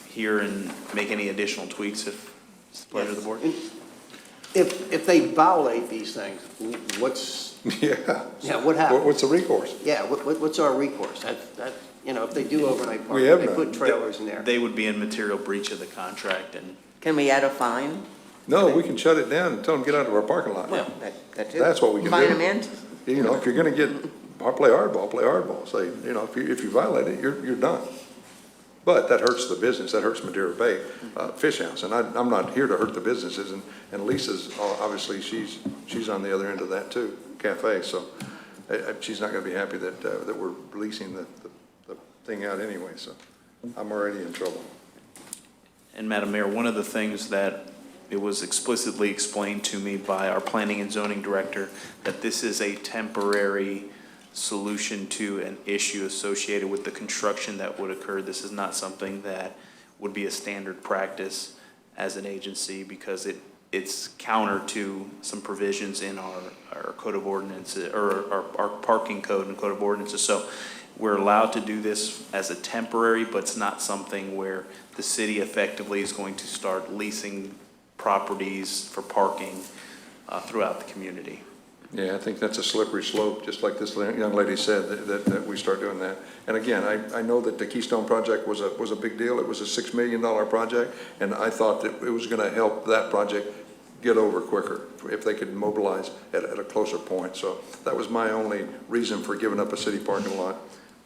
S13: here, and make any additional tweaks if it's the pleasure of the board?
S14: If they violate these things, what's, what happens?
S10: What's the recourse?
S14: Yeah, what's our recourse? If they do overnight
S10: We
S14: parking,
S10: have
S14: they
S10: none.
S14: put trailers in there.
S13: They would be in material breach of the contract, and
S1: Can we add a fine?
S10: No, we can shut it down and tell them, get out of our parking lot.
S1: Well, that too.
S10: That's what we can do.
S1: Fine them in.
S10: If you're gonna play hardball, play hardball. Say, if you violate it, you're done. But that hurts the business, that hurts Madeira Bay Fish House, and I'm not here to hurt the businesses, and Lisa's, obviously, she's on the other end of that too, cafe, so she's not gonna be happy that we're leasing the thing out anyway, so. I'm already in trouble.
S13: And Madam Mayor, one of the things that it was explicitly explained to me by our planning and zoning director, that this is a temporary solution to an issue associated with the construction that would occur. This is not something that would be a standard practice as an agency, because it's counter to some provisions in our code of ordinances, or our parking code and code of ordinances. So we're allowed to do this as a temporary, but it's not something where the city effectively is going to start leasing properties for parking throughout the community.
S10: Yeah, I think that's a slippery slope, just like this young lady said, that we start doing that. And again, I know that the Keystone project was a big deal. It was a $6 million project, and I thought that it was gonna help that project get over quicker if they could mobilize at a closer point. So that was my only reason for giving up a city parking lot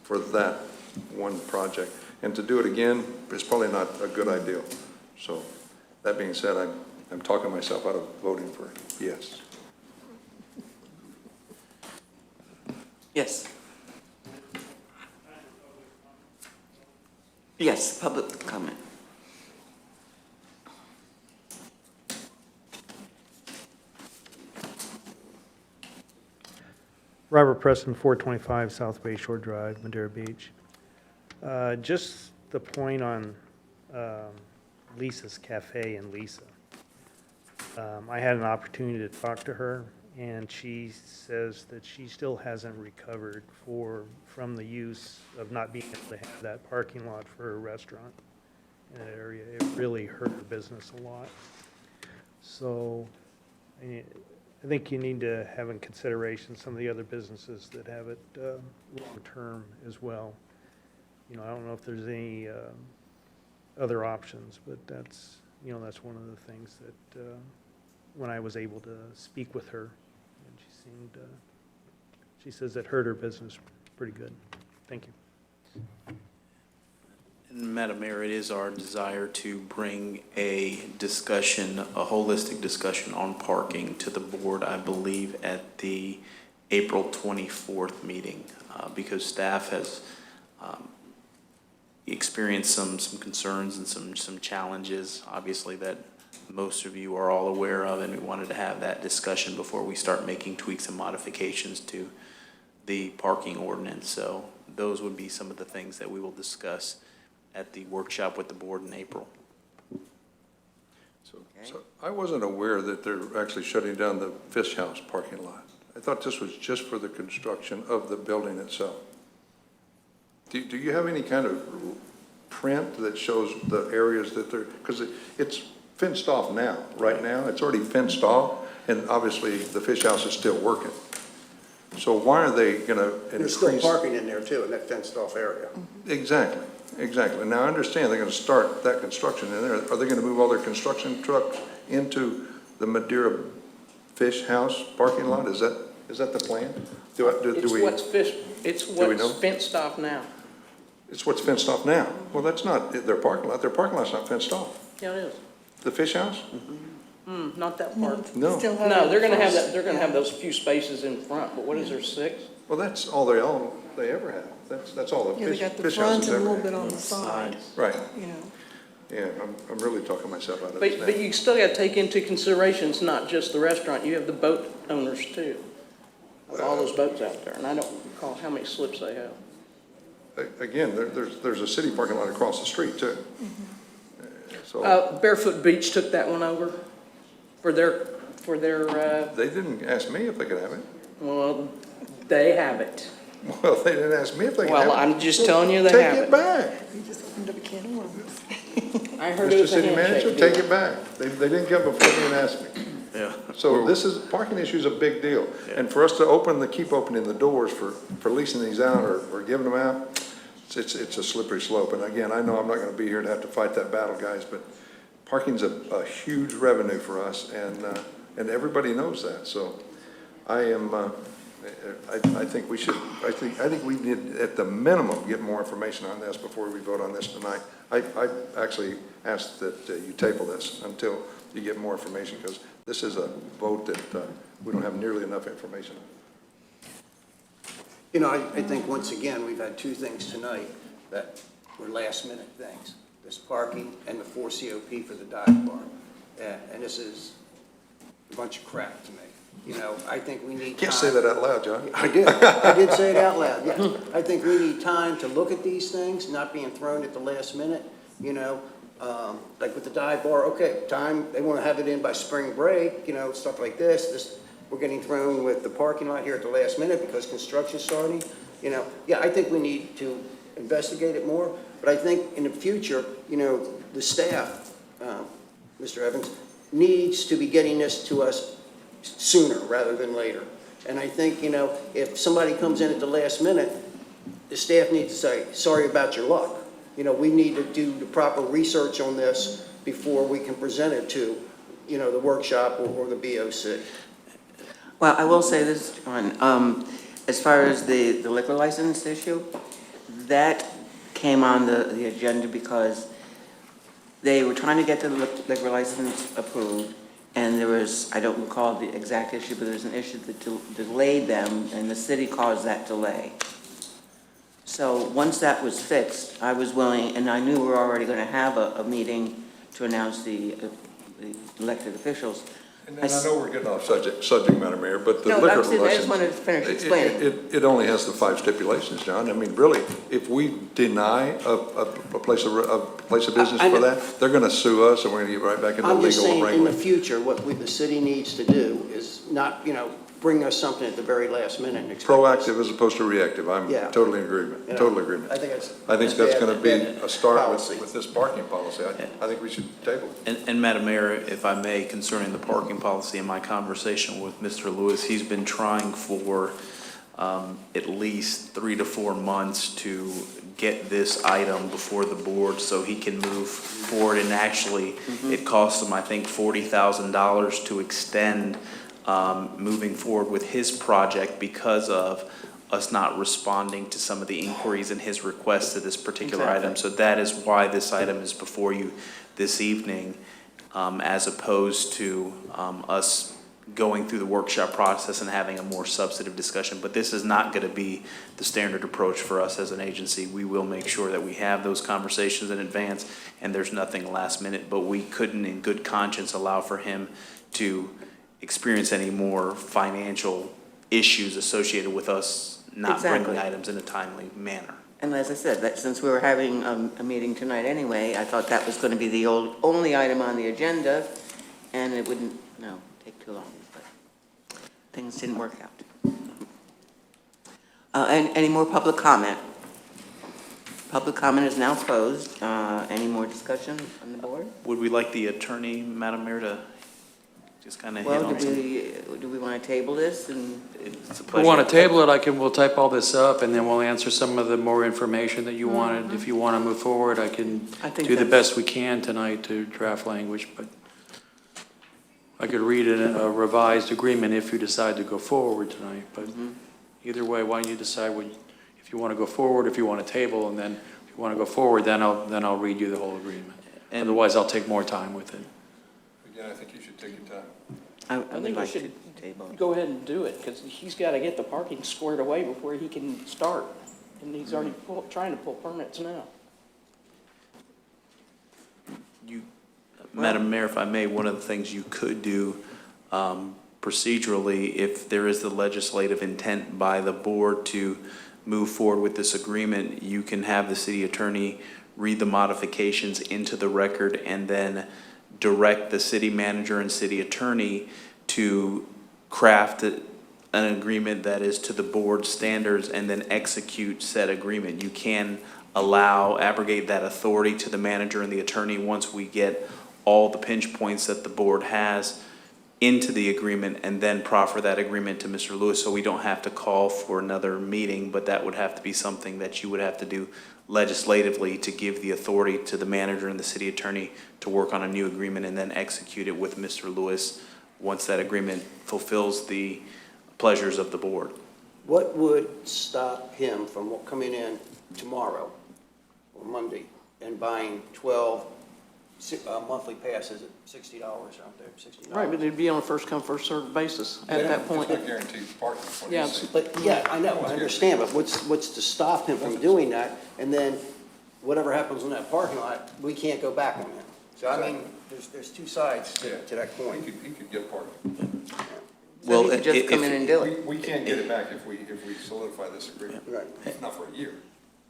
S10: for that one project. And to do it again is probably not a good idea. So that being said, I'm talking myself out of voting for yes.
S1: Yes. Yes, public comment.
S6: Robert Preston, 425 South Bay Shore Drive, Madeira Beach. Just the point on Lisa's Cafe in Lisa. I had an opportunity to talk to her, and she says that she still hasn't recovered from the use of not being able to have that parking lot for a restaurant in that area. It really hurt her business a lot. So I think you need to have in consideration some of the other businesses that have it long-term as well. You know, I don't know if there's any other options, but that's one of the things that when I was able to speak with her, and she says it hurt her business pretty good. Thank you.
S13: And Madam Mayor, it is our desire to bring a holistic discussion on parking to the board, I believe, at the April 24th meeting, because staff has experienced some concerns and some challenges, obviously, that most of you are all aware of, and we wanted to have that discussion before we start making tweaks and modifications to the parking ordinance. So those would be some of the things that we will discuss at the workshop with the board in April.
S10: So I wasn't aware that they're actually shutting down the Fish House parking lot. I thought this was just for the construction of the building itself. Do you have any kind of print that shows the areas that they're, because it's fenced off now, right now, it's already fenced off, and obviously the Fish House is still working. So why are they gonna increase?
S14: There's still parking in there too, in that fenced off area.
S10: Exactly. Now I understand they're gonna start that construction in there. Are they gonna move all their construction trucks into the Madeira Fish House parking lot? Is that the plan?
S17: It's what's fenced off now.
S10: It's what's fenced off now. Well, that's not their parking lot. Their parking lot's not fenced off.
S17: Yeah, it is.
S10: The Fish House?
S17: Not that part.
S10: No.
S17: No, they're gonna have that, they're gonna have those few spaces in front, but what is there, 6?
S10: Well, that's all they ever have. That's all the
S9: Yeah, they
S10: Fish
S9: got the
S10: House
S9: front
S10: has
S9: and a
S10: ever
S9: little
S10: had.
S9: bit on the side,
S10: Right.
S9: you know.
S10: Yeah, I'm really talking myself out of this now.
S17: But you still gotta take into consideration, it's not just the restaurant, you have the boat owners too. With all those boats out there, and I don't recall how many slips they have.
S10: Again, there's a city parking lot across the street too. So
S17: Barefoot Beach took that one over for their,
S10: they didn't ask me if they could have it.
S17: well, they have it.
S10: Well, they didn't ask me if they could have it.
S17: Well, I'm just telling you they have
S10: Take
S17: it.
S10: it back.
S9: You just opened up a can of worms.
S17: I heard it
S10: Mr.
S17: was a
S10: City Manager,
S17: handshake
S10: take
S17: deal.
S10: it back. They didn't come before me and ask me.
S13: Yeah.
S10: So parking issue is a big deal. And for us to keep opening the doors for leasing these out or giving them out, it's a slippery slope. And again, I know I'm not gonna be here to have to fight that battle, guys, but parking's a huge revenue for us, and everybody knows that. So I think we need, at the minimum, get more information on this before we vote on this tonight. I actually ask that you table this until you get more information, because this is a vote that we don't have nearly enough information on.
S14: You know, I think once again, we've had two things tonight that were last-minute things. This parking and the 4 COP for the dive bar. And this is a bunch of crap to me. You know, I think we need time.
S10: Can't say that out loud, John.
S14: I did say it out loud, yes. I think we need time to look at these things, not being thrown at the last minute, you know. Like with the dive bar, okay, they want to have it in by spring break, you know, stuff like this. We're getting thrown with the parking lot here at the last minute because construction's starting, you know. Yeah, I think we need to investigate it more, but I think in the future, you know, the staff, Mr. Evans, needs to be getting this to us sooner rather than later. And I think, you know, if somebody comes in at the last minute, the staff needs to say, sorry about your luck. You know, we need to do the proper research on this before we can present it to, you know, the workshop or the BOC.
S1: Well, I will say this, John, as far as the liquor license issue, that came on the agenda because they were trying to get the liquor license approved, and there was, I don't recall the exact issue, but there was an issue that delayed them, and the city caused that delay. So once that was fixed, I was willing, and I knew we were already going to have a meeting to announce the elected officials.
S10: And I know we're getting off subject, Madam Mayor, but the
S1: No,
S10: liquor
S1: I
S10: license.
S1: just wanted to finish explaining.
S10: It only has the 5 stipulations, John. I mean, really, if we deny a place of business for that, they're going to sue us, and we're going to get right back into
S14: I'm just
S10: legal
S14: saying, in the
S10: wrangling.
S14: future, what the city needs to do is not, you know, bring us something at the very last minute and expect us.
S10: Proactive as opposed to reactive. I'm
S14: Yeah.
S10: totally in agreement,
S14: You know,
S10: total agreement.
S14: I think
S10: that's
S14: bad-
S10: going to be
S14: bad
S10: a start
S14: policy.
S10: with this parking policy. I think we should table it.
S13: And Madam Mayor, if I may, concerning the parking policy, in my conversation with Mr. Lewis, he's been trying for at least 3 to 4 months to get this item before the board so he can move forward. And actually, it cost him, I think, $40,000 to extend moving forward with his project because of us not responding to some of the inquiries and his requests to this particular item. So that is why this item is before you this evening, as opposed to us going through the workshop process and having a more substantive discussion. But this is not going to be the standard approach for us as an agency. We will make sure that we have those conversations in advance and there's nothing last minute, but we couldn't in good conscience allow for him to experience any more financial issues associated with us not bringing items in a timely manner.
S1: And as I said, that since we were having a meeting tonight anyway, I thought that was going to be the only item on the agenda, and it wouldn't, take too long, but things didn't work out. Any more public comment? Public comment is now closed. Any more discussion on the board?
S13: Would we like the attorney, Madam Mayor, to just kind of hit on
S1: Do we want to table this? And
S11: If we want to table it, we'll type all this up and then we'll answer some of the more information that you wanted. If you want to move forward, I can do the best we can tonight to draft language, but I could read a revised agreement if you decide to go forward tonight, but either way, why don't you decide if you want to go forward, if you want to table, and then if you want to go forward, then I'll read you the whole agreement. Otherwise, I'll take more time with it.
S10: Again, I think you should take your time.
S1: I
S17: think we should go ahead and do it, because he's got to get the parking squared away before he can start. And he's already trying to pull permits now.
S13: Madam Mayor, if I may, one of the things you could do procedurally, if there is the legislative intent by the board to move forward with this agreement, you can have the city attorney read the modifications into the record and then direct the city manager and city attorney to craft an agreement that is to the board standards and then execute said agreement. You can abrogate that authority to the manager and the attorney once we get all the pinch points that the board has into the agreement and then proffer that agreement to Mr. Lewis, so we don't have to call for another meeting, but that would have to be something that you would have to do legislatively to give the authority to the manager and the city attorney to work on a new agreement and then execute it with Mr. Lewis once that agreement fulfills the pleasures of the board.
S14: What would stop him from coming in tomorrow or Monday and buying 12 monthly passes at $60 out there, $60?
S17: Right, but it'd be on a first-come, first-served basis at that point.
S10: It's not guaranteed parking.
S14: But yeah, I know, I understand, but what's to stop him from doing that? And then whatever happens in that parking lot, we can't go back on that. So I mean, there's two sides to that coin.
S10: He could get parking.
S1: So he could just come in and do it.
S10: We can't get it back if we solidify this agreement.
S14: Right.
S10: Not for a year.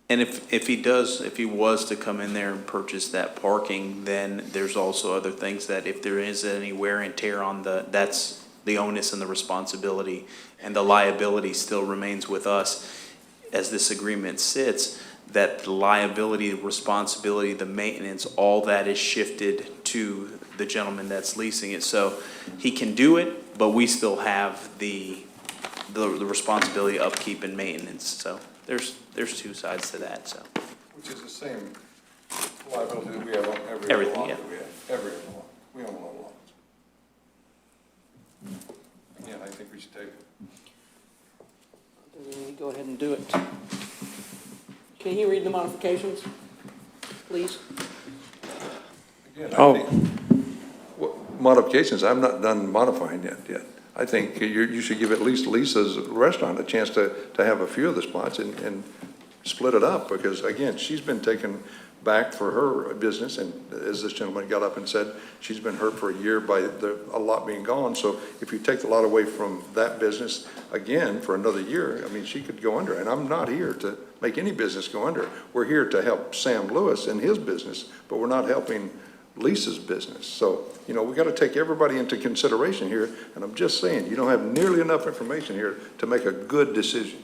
S13: And if he was to come in there and purchase that parking, then there's also other things that if there is any wear and tear on that's the onus and the responsibility, and the liability still remains with us as this agreement sits, that the liability, the responsibility, the maintenance, all that is shifted to the gentleman that's leasing it. So he can do it, but we still have the responsibility, upkeep, and maintenance. So there's two sides to that, so.
S10: Which is the same liability that we have on every
S13: Everything,
S10: lot
S13: yeah.
S10: that we have. Every other lot. We own a lot of lots. Again, I think we should take it.
S17: We go ahead and do it. Can you read the modifications, please?
S10: Again, I think, modifications, I'm not done modifying yet. I think you should give at least Lisa's restaurant a chance to have a few of the spots and split it up, because again, she's been taken back for her business, and as this gentleman got up and said, she's been hurt for a year by a lot being gone. So if you take the lot away from that business again for another year, I mean, she could go under. And I'm not here to make any business go under. We're here to help Sam Lewis and his business, but we're not helping Lisa's business. So, you know, we got to take everybody into consideration here. And I'm just saying, you don't have nearly enough information here to make a good decision.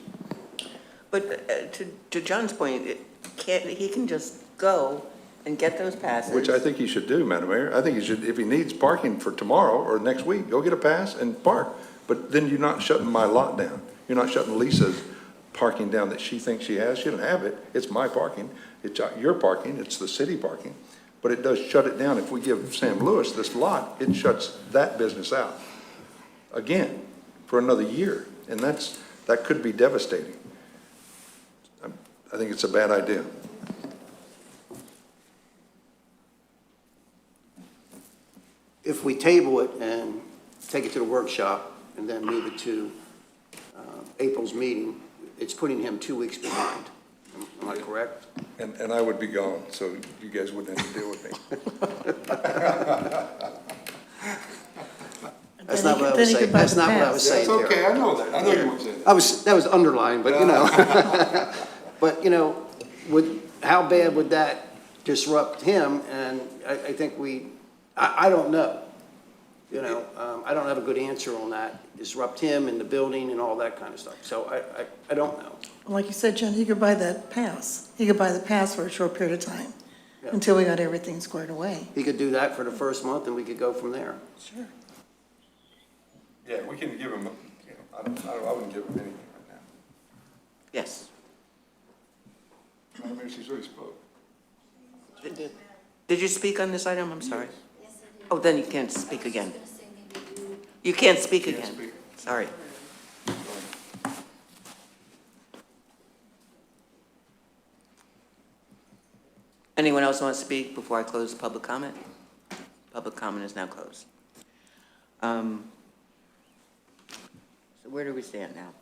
S1: But to John's point, he can just go and get those passes.
S10: Which I think he should do, Madam Mayor. I think he should, if he needs parking for tomorrow or next week, go get a pass and park. But then you're not shutting my lot down. You're not shutting Lisa's parking down that she thinks she has. She doesn't have it. It's my parking. It's your parking. It's the city parking. But it does shut it down. If we give Sam Lewis this lot, it shuts that business out again for another year. And that could be devastating. I think it's a bad idea.
S14: If we table it and take it to the workshop and then move it to April's meeting, it's putting him 2 weeks behind. Am I correct?
S10: And I would be gone, so you guys wouldn't have to deal with me.
S14: That's not what I was saying. That's not what I was saying.
S10: That's okay, I know that. I know you weren't saying that.
S14: That was underlined, but you know. But, you know, how bad would that disrupt him? And I think I don't know. You know, I don't have a good answer on that. Disrupt him and the building and all that kind of stuff. So I don't know.
S9: Like you said, John, he could buy that pass. He could buy the pass for a short period of time until we got everything squared away.
S14: He could do that for the first month and we could go from there.
S9: Sure.
S10: Yeah, we can give him, you know, I wouldn't give him anything right now.
S1: Yes.
S10: Madam Mayor, she's already spoke.
S1: Did you speak on this item? I'm sorry. Oh, then you can't speak again. You can't speak again. Sorry. Anyone else want to speak before I close the public comment? Public comment is now closed. So where do we stand now?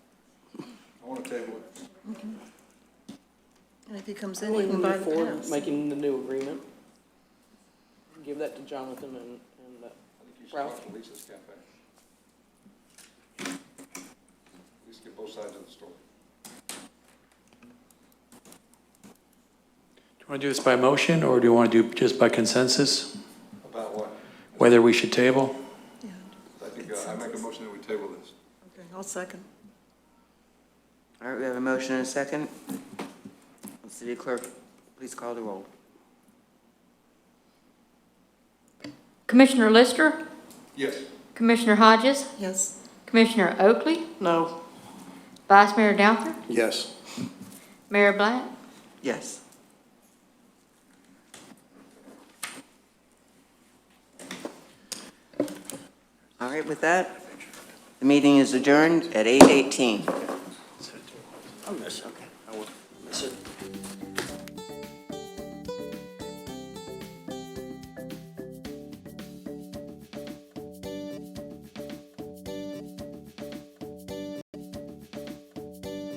S10: I want to table it.
S9: And if he comes in,
S17: We
S9: he can
S17: can
S9: buy
S17: move
S9: the
S17: forward,
S9: pass.
S17: making the new agreement. Give that to Jonathan and
S10: I think you should
S17: Ralph.
S10: talk to Lisa's Cafe. At least get both sides of the story.
S11: Do you want to do this by motion, or do you want to do just by consensus?
S10: About what?
S11: Whether we should table?
S9: Yeah.
S10: I think I make a motion that we table this.
S9: Okay, I'll second.
S1: All right, we have a motion and a second. City Clerk, please call the roll.
S15: Commissioner Lister?
S10: Yes.
S15: Commissioner Hodges?
S9: Yes.
S15: Commissioner Oakley?
S17: No.
S15: Vice Mayor Downford?
S14: Yes.
S15: Mayor Blount?
S1: Yes. All right, with that, the meeting is adjourned at 8:18.
S14: I'll miss it. Okay. I will miss it.